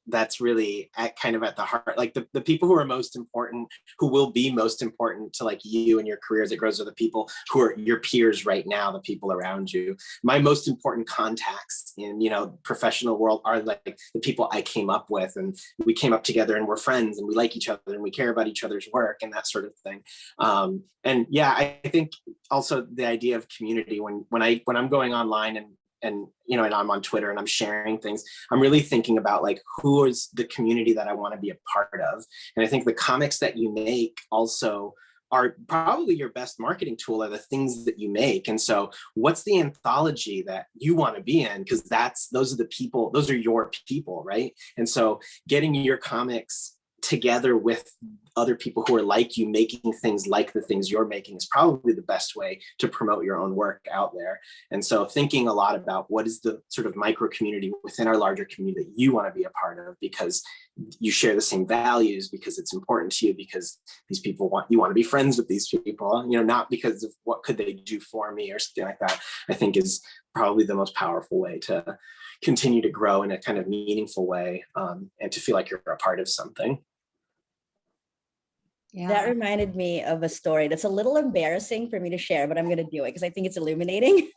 that's really at the heart, like the people who are most important, who will be most important to like you and your career as it grows, are the people who are your peers right now, the people around you. My most important contacts in, professional world are like the people I came up with, and we came up together and we're friends and we like each other and we care about each other's work and that sort of thing. And yeah, I think also the idea of community, when I'm going online and I'm on Twitter and I'm sharing things, I'm really thinking about like, who is the community that I want to be a part of? And I think the comics that you make also are probably your best marketing tool, are the things that you make. And so what's the anthology that you want to be in? Because those are your people, right? And so getting your comics together with other people who are like you, making things like the things you're making, is probably the best way to promote your own work out there. And so thinking a lot about what is the sort of micro community within our larger community that you want to be a part of, because you share the same values, because it's important to you, because these people you want to be friends with these people, not because of what could they do for me or something like that, I think is probably the most powerful way to continue to grow in a kind of meaningful way, and to feel like you're a part of something. Yeah. That reminded me of a story that's a little embarrassing for me to share, but I'm going to do it because I think it's illuminating.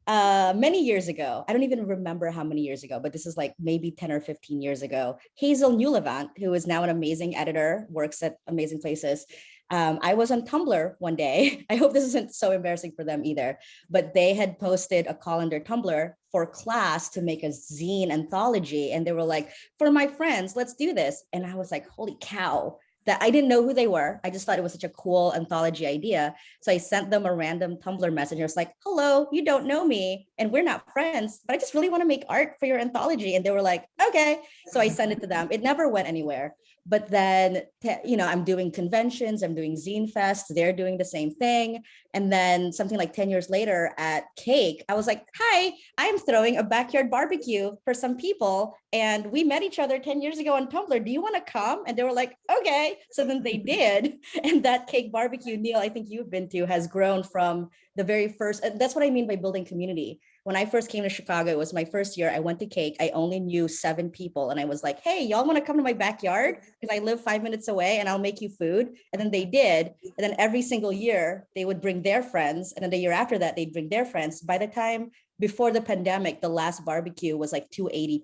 Many years ago, I don't even remember how many years ago, but this is like maybe 10 or 15 years ago, Hazel Newlevant, who is now an amazing editor, works at amazing places. I was on Tumblr one day. I hope this isn't so embarrassing for them either, but they had posted a call on their Tumblr for class to make a zine anthology. And they were like, for my friends, let's do this. And I was like, holy cow. That I didn't know who they were. I just thought it was such a cool anthology idea. So I sent them a random Tumblr message. I was like, hello, you don't know me and we're not friends, but I just really want to make art for your anthology. And they were like, okay. So I sent it to them. It never went anywhere. But then, I'm doing conventions, I'm doing Zine Fest, they're doing the same thing. And then something like 10 years later at Cake, I was like, hi, I'm throwing a backyard barbecue for some people. And we met each other 10 years ago on Tumblr. Do you want to come? And they were like, okay. So then they did. And that Cake barbecue, Neil, I think you've been to, has grown from the very first. That's what I mean by building community. When I first came to Chicago, it was my first year. I went to Cake. I only knew 7 people. And I was like, hey, y'all want to come to my backyard? Because I live 5 minutes away and I'll make you food. And then they did. And then every single year, they would bring their friends. And then the year after that, they'd bring their friends. By the time before the pandemic, the last barbecue was like 280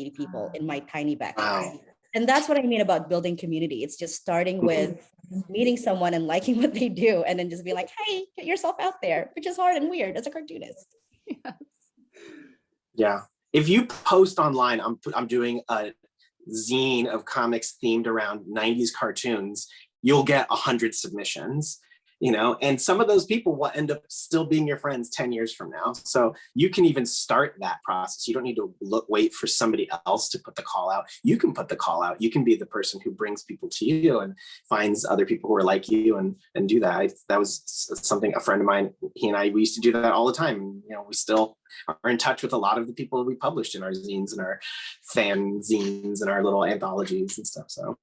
people in my tiny backyard. Wow. And that's what I mean about building community. It's just starting with meeting someone and liking what they do, and then just be like, hey, get yourself out there, which is hard and weird as a cartoonist. Yes. Yeah. If you post online, I'm doing a zine of comics themed around 90s cartoons, you'll get 100 submissions, you know, and some of those people will end up still being your friends 10 years from now. So you can even start that process. You don't need to wait for somebody else to put the call out. You can put the call out. You can be the person who brings people to you and finds other people who are like you and do that. That was something a friend of mine, he and I, we used to do that all the time. You know, we still are in touch with a lot of the people we published in our zines and our fan zines and our little anthologies and stuff. So,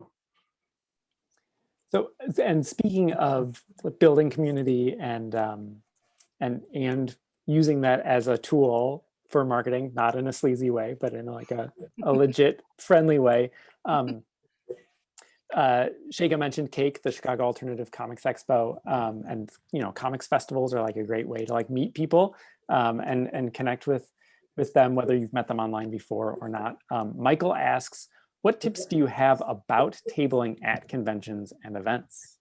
and speaking of building community and using that as a tool for marketing, not in a sleazy way, but in like a legit friendly way. Sheika mentioned CAKE, the Chicago Alternative Comics Expo, and you know, comics festivals are like a great way to like meet people and connect with them, whether you've met them online before or not. Michael asks, what tips do you have about tabling at conventions and events?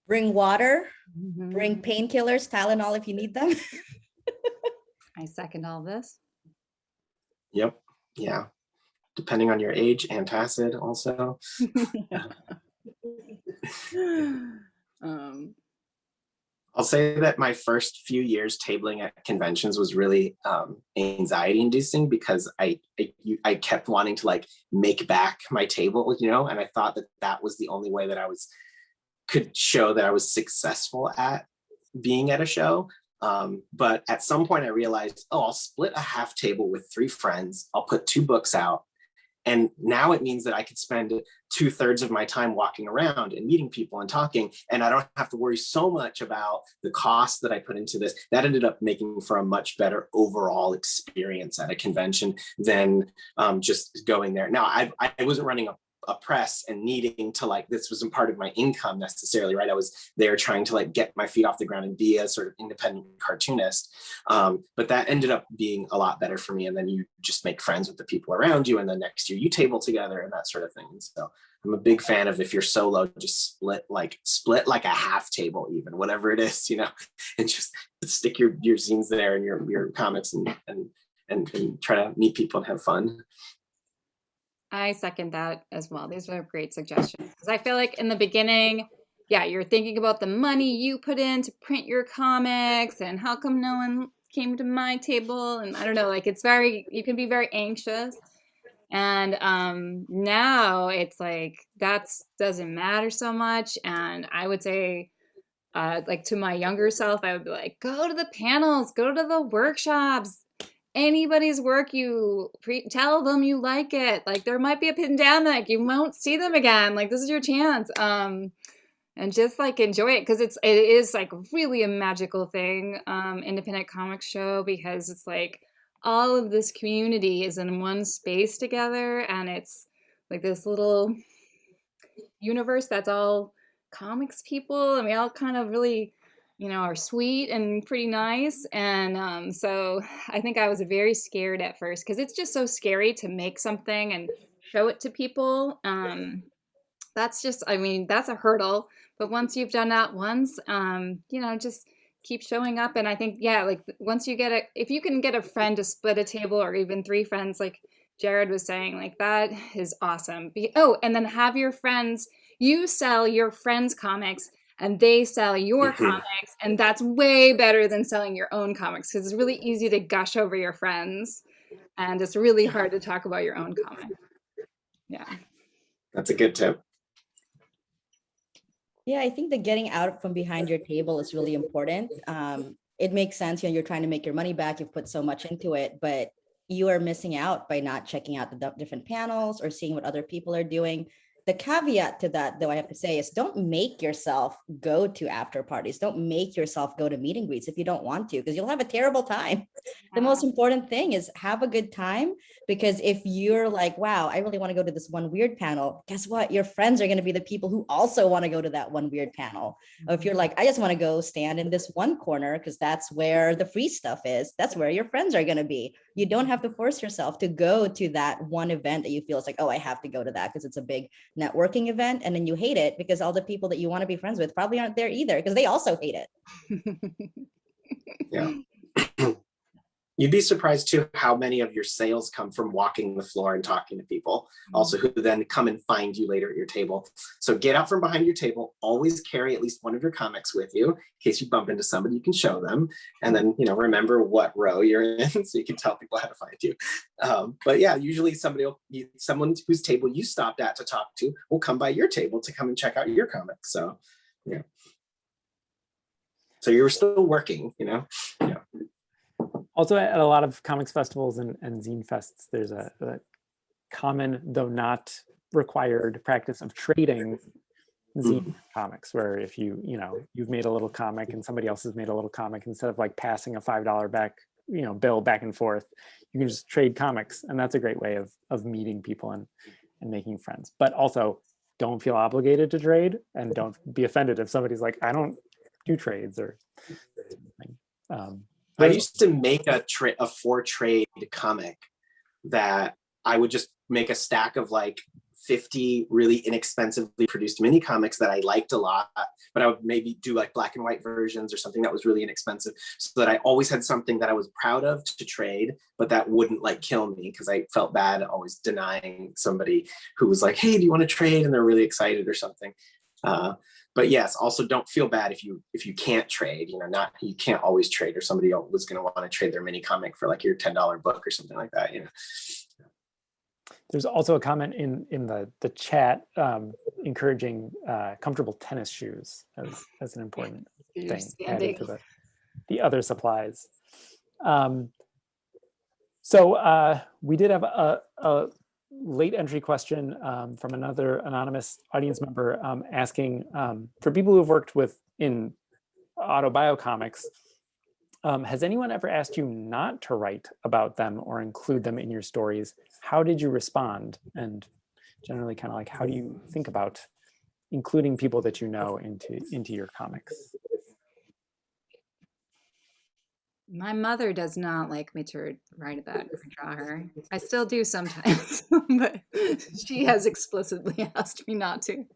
Bring water, Mhm. bring painkillers, Tylenol if you need them. I second all this. Yep. Yeah. Depending on your age, antacid also. I'll say that my first few years tabling at conventions was really anxiety inducing because I kept wanting to like make back my table, you know, and I thought that was the only way that I could show that I was successful at being at a show. But at some point I realized, oh, I'll split a half table with 3 friends. I'll put 2 books out. And now it means that I could spend 2/3 of my time walking around and meeting people and talking. And I don't have to worry so much about the cost that I put into this. That ended up making for a much better overall experience at a convention than just going there. Now, I wasn't running a press and needing to like, this wasn't part of my income necessarily, right? I was there trying to like get my feet off the ground and be a sort of independent cartoonist. But that ended up being a lot better for me. And then you just make friends with the people around you. And then next year you table together and that sort of thing. And so I'm a big fan of, if you're solo, just split like a half table, even whatever it is, you know, and just stick your zines there and your comics and try to meet people and have fun. I second that as well. These are great suggestions. Because I feel like in the beginning, yeah, you're thinking about the money you put in to print your comics and how come no one came to my table. And I don't know, like you can be very anxious. And now it's like, that doesn't matter so much. And I would say, like to my younger self, I would be like, go to the panels, go to the workshops. Anybody's work, tell them you like it. Like there might be a pandemic, you won't see them again. Like this is your chance. And just like enjoy it, because it is like really a magical thing, independent comics show, because it's like all of this community is in one space together, and it's like this little universe that's all comics people, and we all kind of really, you know, are sweet and pretty nice. And so I think I was very scared at first, because it's just so scary to make something and show it to people. That's just, I mean, that's a hurdle. But once you've done that once, you know, just keep showing up. And I think, yeah, like once you if you can get a friend to split a table, or even 3 friends, like Jarod was saying, like that is awesome. And then have your friends, you sell your friends' comics and they sell your comics. And that's way better than selling your own comics, because it's really easy to gush over your friends and it's really hard to talk about your own comic. Yeah. That's a good tip. Yeah, I think the getting out from behind your table is really important. It makes sense, you know, you're trying to make your money back, you've put so much into it, but you are missing out by not checking out the different panels or seeing what other people are doing. the caveat to that, though, I have to say, is don't make yourself go to after parties. Don't make yourself go to meet and greets if you don't want to, because you'll have a terrible time. The most important thing is have a good time, because if you're like, wow, I really want to go to this one weird panel, guess what? Your friends are going to be the people who also want to go to that one weird panel. Or if you're like, I just want to go stand in this one corner because that's where the free stuff is, that's where your friends are going to be. You don't have to force yourself to go to that one event that you feel it's like, oh, I have to go to that because it's a big networking event, and then you hate it because all the people that you want to be friends with probably aren't there either because they also hate it. Yeah. You'd be surprised too how many of your sales come from walking the floor and talking to people, also who then come and find you later at your table. So get out from behind your table, always carry at least one of your comics with you in case you bump into somebody, you can show them, and then remember what row you're in so you can tell people how to find you. But yeah, usually someone whose table you stopped at to talk to will come by your table to come and check out your comics. So yeah. So you're still working, Yeah. Also, at a lot of comics festivals and zine fests, there's a common, though not required, practice of trading zine comics, where if you've made a little comic and somebody else has made a little comic, instead of like passing a $5 bill back and forth, you can just trade comics, and that's a great way of meeting people and making friends. But also, don't feel obligated to trade, and don't be offended if somebody's like, I don't do trades or something. I used to make a 4-trade comic that I would just make a stack of like 50 really inexpensively produced mini comics that I liked a lot, but I would maybe do like black and white versions or something that was really inexpensive, so that I always had something that I was proud of to trade, but that wouldn't like kill me, because I felt bad always denying somebody who was like, hey, do you want to trade? And they're really excited or something. But yes, also don't feel bad if you can't trade. You can't always trade, or somebody else was going to want to trade their mini comic for like your $10 book or something like that. There's also a comment in the chat encouraging comfortable tennis shoes as an important thing added to the other supplies. So we did have a late entry question from another anonymous audience member asking, for people who have worked in autobio comics, has anyone ever asked you not to write about them or include them in your stories? How did you respond? And generally, kind of like, how do you think about including people that you know into your comics? My mother does not like me to write about or draw her. I still do sometimes, but she has explicitly asked me not to.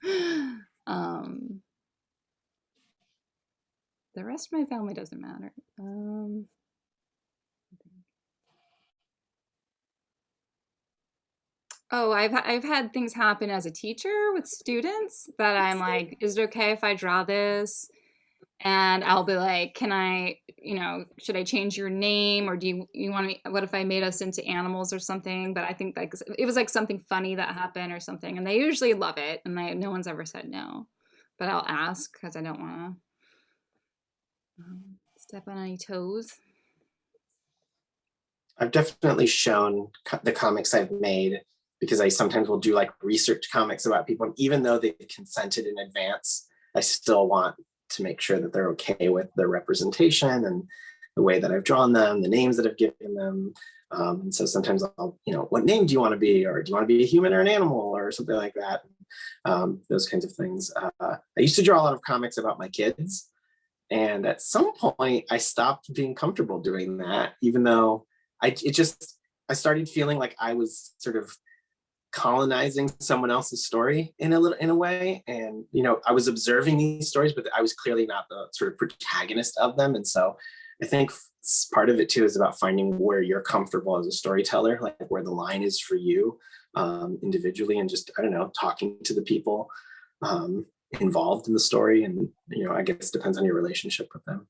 The rest of my family doesn't matter. I've had things happen as a teacher with students that I'm like, is it okay if I draw this? And I'll be like, can I, should I change your name, or do you want me, what if I made us into animals or something? But I think like it was like something funny that happened or something, and they usually love it, and no one's ever said no. But I'll ask because I don't want to step on any toes. I've definitely shown the comics I've made, because I sometimes will do like research comics about people, and even though they've consented in advance, I still want to make sure that they're okay with their representation and the way that I've drawn them, the names that I've given them. And so sometimes I'll, what name do you want to be? Or do you want to be a human or an animal or something like that? Those kinds of things. I used to draw a lot of comics about my kids. And at some point I stopped being comfortable doing that, even though I started feeling like I was sort of colonizing someone else's story in a way, and I was observing these stories, but I was clearly not the sort of protagonist of them. And so I think part of it too is about finding where you're comfortable as a storyteller, like where the line is for you individually, and just talking to the people involved in the story, and I guess it depends on your relationship with them.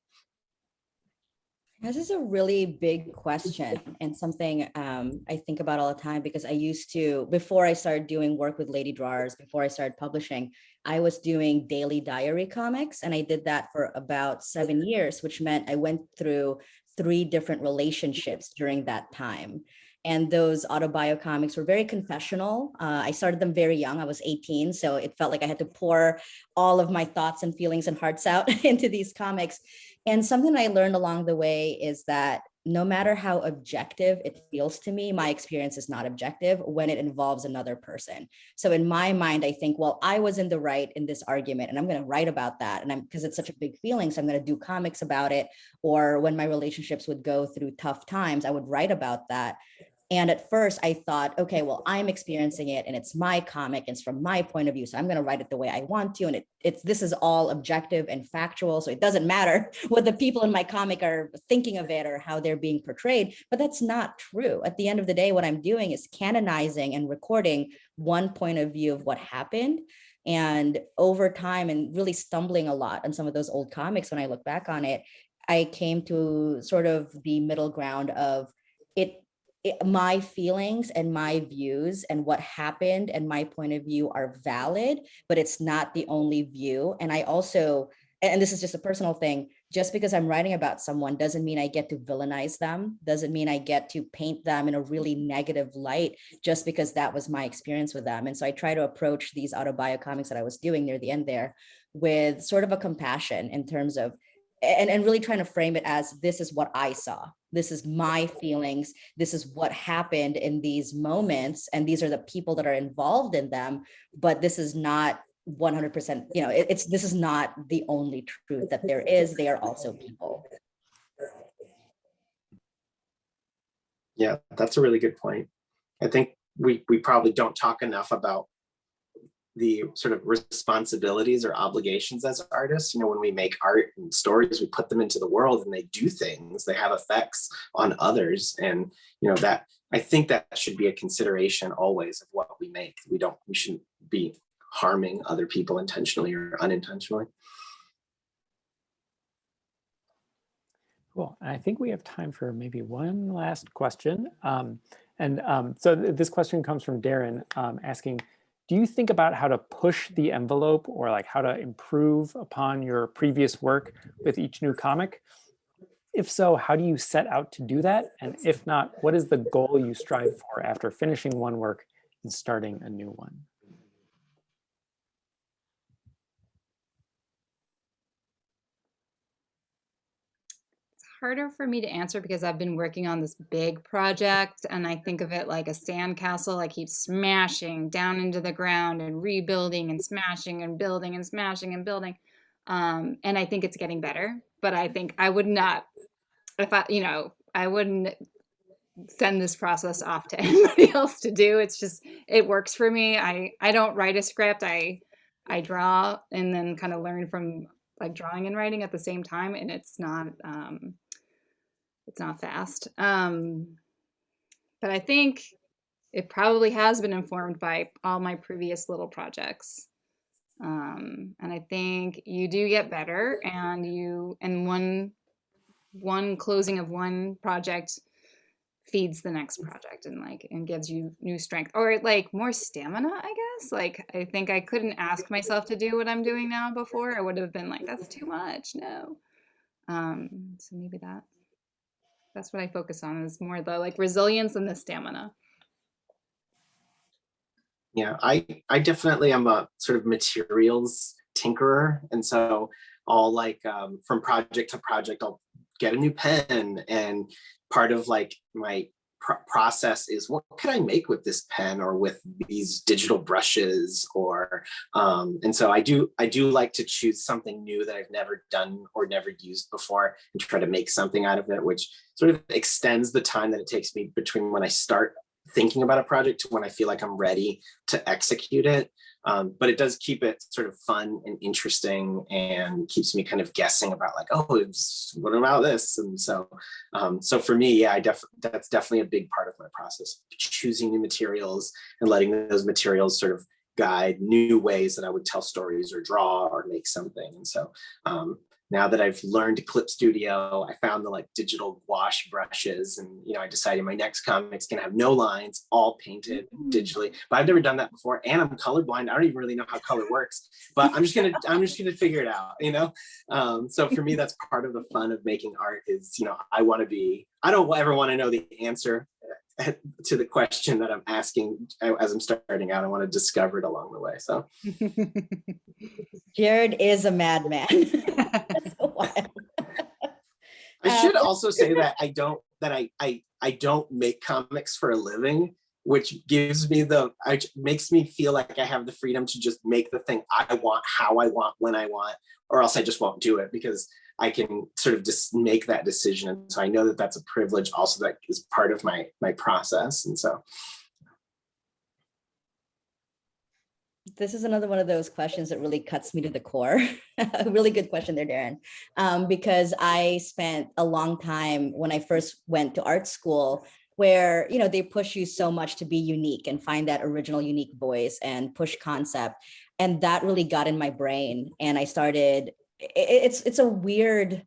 This is a really big question, and something I think about all the time, because I used to, before I started doing work with Lady Drawers, before I started publishing, I was doing daily diary comics, and I did that for about 7 years, which meant I went through 3 different relationships during that time. And those autobio comics were very confessional. I started them very young. I was 18, so it felt like I had to pour all of my thoughts and feelings and hearts out into these comics. And something I learned along the way is that no matter how objective it feels to me, my experience is not objective when it involves another person. So in my mind, I think, well, I was in the right in this argument, and I'm going to write about that. And because it's such a big feeling, so I'm going to do comics about it. Or when my relationships would go through tough times, I would write about that. And at first I thought, okay, well, I'm experiencing it and it's my comic, it's from my point of view, so I'm going to write it the way I want to. And this is all objective and factual. So it doesn't matter what the people in my comic are thinking of it or how they're being portrayed. But that's not true. At the end of the day, what I'm doing is canonizing and recording one point of view of what happened. And over time, and really stumbling a lot on some of those old comics, when I look back on it, I came to sort of the middle ground of my feelings and my views and what happened and my point of view are valid, but it's not the only view. And I also, and this is just a personal thing, just because I'm writing about someone doesn't mean I get to villainize them, doesn't mean I get to paint them in a really negative light just because that was my experience with them. And so I try to approach these autobio comics that I was doing near the end there with sort of a compassion in terms of, and really trying to frame it as, this is what I saw. This is my feelings. This is what happened in these moments. And these are the people that are involved in them. But this is not 100%, this is not the only truth that there is. They are also people. Yeah, that's a really good point. I think we probably don't talk enough about the sort of responsibilities or obligations as artists. When we make art and stories, we put them into the world and they do things, they have effects on others. And, that, I think that should be a consideration always of what we make. We shouldn't be harming other people intentionally or unintentionally. Cool. I think we have time for maybe one last question. So this question comes from Darren asking, do you think about how to push the envelope or like how to improve upon your previous work with each new comic? If so, how do you set out to do that? And if not, what is the goal you strive for after finishing one work and starting a new one? Harder for me to answer because I've been working on this big project and I think of it like a sandcastle. I keep smashing down into the ground and rebuilding and smashing and building and smashing and building. And I think it's getting better, but I think I would not, I wouldn't send this process off to anybody else to do. It's just, it works for me. I don't write a script. I draw and then kind of learn from like drawing and writing at the same time. And it's not fast. But I think it probably has been informed by all my previous little projects. And I think you do get better and one closing of one project feeds the next project and gives you new strength or like more stamina, I guess. Like, I think I couldn't ask myself to do what I'm doing now before. I would have been like, that's too much. No. So maybe that's what I focus on, is more the like resilience and the stamina. Yeah, I definitely am a sort of materials tinkerer. And so I'll like from project to project, I'll get a new pen. And part of like my process is, what could I make with this pen or with these digital brushes? Or and so I do like to choose something new that I've never done or never used before and try to make something out of it, which sort of extends the time that it takes me between when I start thinking about a project to when I feel like I'm ready to execute it. But it does keep it sort of fun and interesting and keeps me kind of guessing about like, oh, what about this? And so for me, yeah, that's definitely a big part of my process, choosing new materials and letting those materials sort of guide new ways that I would tell stories or draw or make something. And so now that I've learned Clip Studio, I found the like digital wash brushes, and I decided my next comic's gonna have no lines, all painted digitally. But I've never done that before, and I'm colorblind. I don't even really know how color works, but I'm just gonna figure it out, So for me, that's part of the fun of making art is, I don't ever want to know the answer to the question that I'm asking as I'm starting out. I want to discover it along the way. So Jarod is a madman. That's so wild. I should also say that I don't make comics for a living, which gives me makes me feel like I have the freedom to just make the thing I want, how I want, when I want, or else I just won't do it, because I can sort of just make that decision. And so I know that that's a privilege also that is part of my process. And so this is another one of those questions that really cuts me to the core. A really good question there, Darren, because I spent a long time when I first went to art school where, you know, they push you so much to be unique and find that original unique voice and push concept. And that really got in my brain. And I started, it's a weird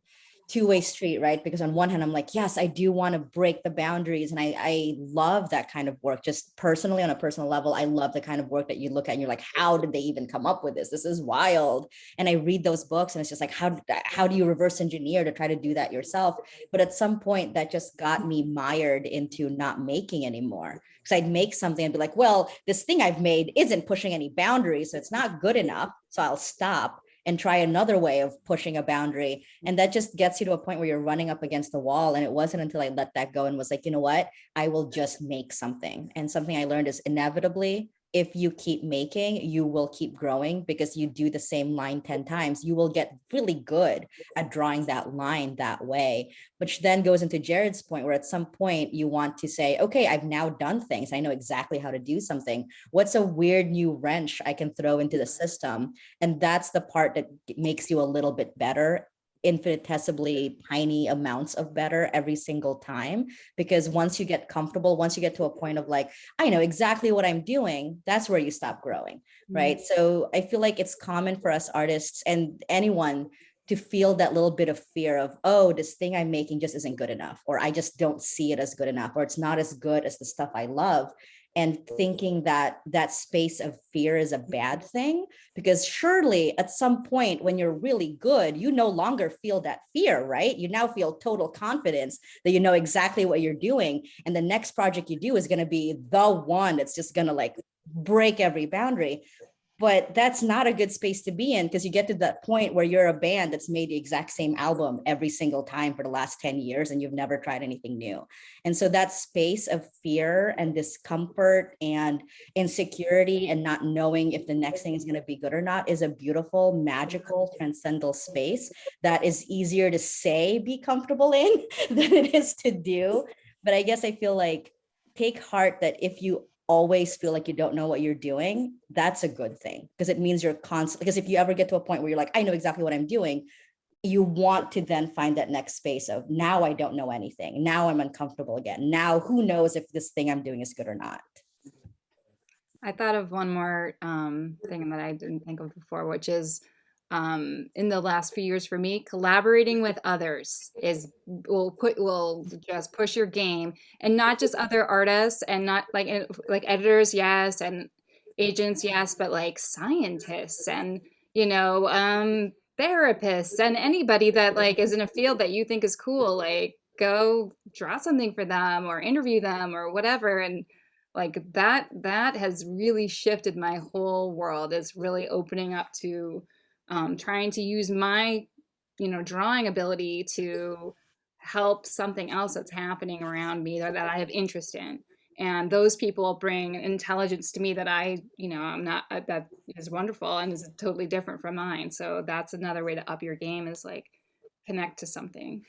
two-way street, right? Because on one hand, I'm like, yes, I do want to break the boundaries. And I love that kind of work. Just personally, on a personal level, I love the kind of work that you look at and you're like, how did they even come up with this? This is wild. And I read those books and it's just like, how do you reverse engineer to try to do that yourself? But at some point that just got me mired into not making anymore. Because I'd make something and be like, well, this thing I've made isn't pushing any boundaries, so it's not good enough. So I'll stop and try another way of pushing a boundary. And that just gets you to a point where you're running up against the wall. And it wasn't until I let that go and was like, you know what, I will just make something. And something I learned is inevitably, if you keep making, you will keep growing, because you do the same line 10 times, you will get really good at drawing that line that way, which then goes into Jarod's point, where at some point you want to say, okay, I've now done things. I know exactly how to do something. What's a weird new wrench I can throw into the system? And that's the part that makes you a little bit better, infinitesimally tiny amounts of better every single time. Because once you get comfortable, once you get to a point of like, I know exactly what I'm doing, that's where you stop growing, right? So I feel like it's common for us artists and anyone to feel that little bit of fear of, oh, this thing I'm making just isn't good enough, or I just don't see it as good enough, or it's not as good as the stuff I love. And thinking that that space of fear is a bad thing, because surely at some point when you're really good, you no longer feel that fear, right? You now feel total confidence that you know exactly what you're doing. And the next project you do is going to be the one that's just going to like break every boundary. But that's not a good space to be in, because you get to that point where you're a band that's made the exact same album every single time for the last 10 years and you've never tried anything new. And so that space of fear and discomfort and insecurity and not knowing if the next thing is going to be good or not is a beautiful, magical, transcendental space that is easier to say be comfortable in than it is to do. But I guess I feel like take heart that if you always feel like you don't know what you're doing, that's a good thing, because it means you're constant. Because if you ever get to a point where you're like, I know exactly what I'm doing, you want to then find that next space of, now I don't know anything. Now I'm uncomfortable again. Now who knows if this thing I'm doing is good or not. I thought of one more thing that I didn't think of before, which is in the last few years for me, collaborating with others will just push your game, and not just other artists and not like editors, yes, and agents, yes, but like scientists and therapists and anybody that like is in a field that you think is cool, like go draw something for them or interview them or whatever. And like that has really shifted my whole world. It's really opening up to trying to use my, drawing ability to help something else that's happening around me that I have interest in. And those people bring intelligence to me that I'm not, that is wonderful and is totally different from mine. So that's another way to up your game, is like connect to something.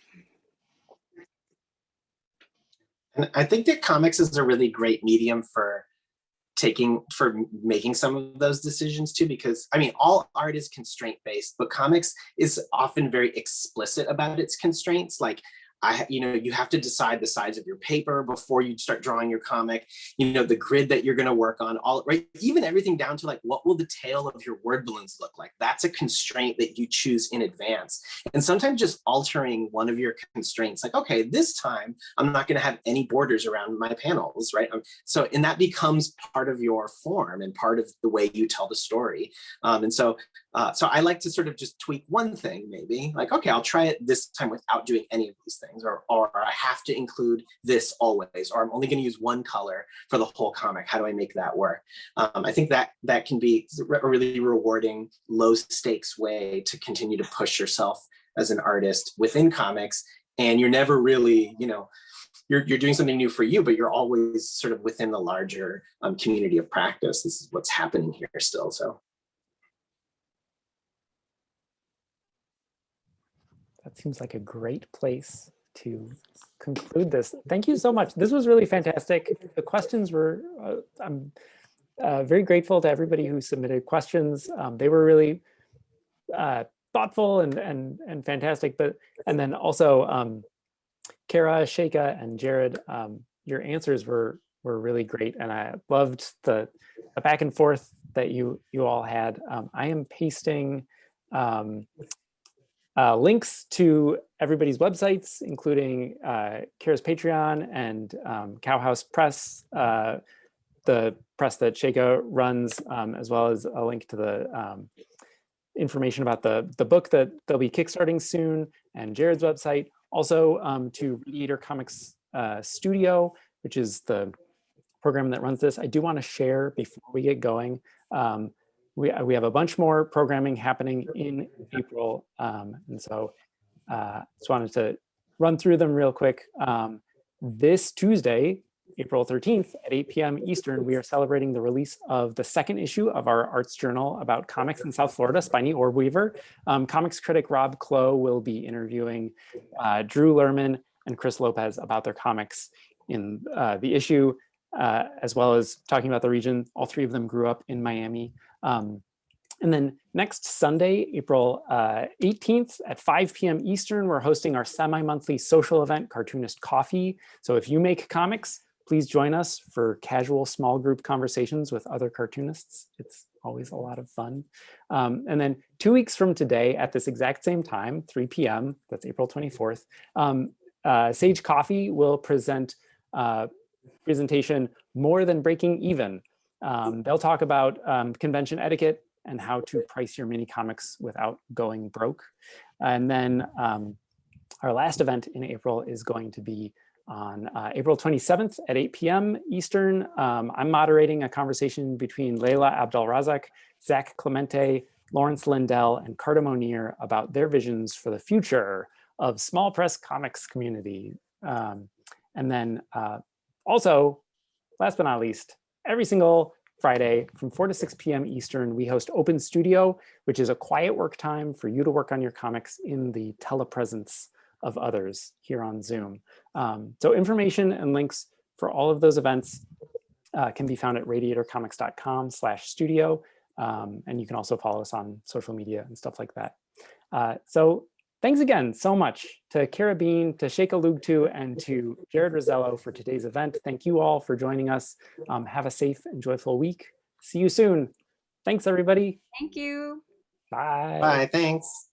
And I think that comics is a really great medium for making some of those decisions too, because I mean, all art is constraint based, but comics is often very explicit about its constraints. Like you have to decide the size of your paper before you start drawing your comic, the grid that you're going to work on, all right, even everything down to like, what will the tail of your word balloons look like? That's a constraint that you choose in advance. And sometimes just altering one of your constraints, like, okay, this time I'm not going to have any borders around my panels, right? And that becomes part of your form and part of the way you tell the story. So I like to sort of just tweak one thing, maybe like, okay, I'll try it this time without doing any of these things. things, or I have to include this always, or I'm only going to use one color for the whole comic. How do I make that work? I think that can be a really rewarding, low stakes way to continue to push yourself as an artist within comics. And you're never really, you're doing something new for you, but you're always sort of within the larger community of practice. This is what's happening here still. So that seems like a great place to conclude this. Thank you so much. This was really fantastic. The questions were, I'm very grateful to everybody who submitted questions. They were really thoughtful and fantastic. And then also Cara, Sheika, and Jarod, your answers were really great, and I loved the back and forth that you all had. I am pasting links to everybody's websites, including Cara's Patreon and Cowhouse Press, the press that Sheika runs, as well as a link to the information about the book that they'll be kickstarting soon, and Jarod's website. Also to Radiator Comics Studio, which is the program that runs this. I do want to share before we get going. We have a bunch more programming happening in April, and so just wanted to run through them real quick. This Tuesday, April 13th at 8 p.m. Eastern, we are celebrating the release of the second issue of our arts journal about comics in South Florida, Spiny Orb Weaver. Comics critic Rob Clow will be interviewing Drew Lerman and Chris Lopez about their comics in the issue, as well as talking about the region. All three of them grew up in Miami. And then next Sunday, April 18th at 5 p.m. Eastern, we're hosting our semi-monthly social event, Cartoonist Coffee. So if you make comics, please join us for casual small group conversations with other cartoonists. It's always a lot of fun. And then 2 weeks from today at this exact same time, 3 p.m., that's April 24th, Sage Coffee will present presentation More Than Breaking Even. They'll talk about convention etiquette and how to price your mini comics without going broke. And then our last event in April is going to be on April 27th at 8 p.m. Eastern. I'm moderating a conversation between Leila Abdel-Razak, Zach Clemente, Lawrence Lindell, and Carter Monier about their visions for the future of small press comics community. And then also, last but not least, every single Friday from 4 to 6 p.m. Eastern, we host Open Studio, which is a quiet work time for you to work on your comics in the telepresence of others here on Zoom. So information and links for all of those events can be found at radiatorcomics.com/studio. And you can also follow us on social media and stuff like that. So thanks again so much to Cara Bean, to Sheika Lugtu, and to Jarod Roselló for today's event. Thank you all for joining us. Have a safe and joyful week. See you soon. Thanks, everybody. Thank you. Bye. bye, thanks.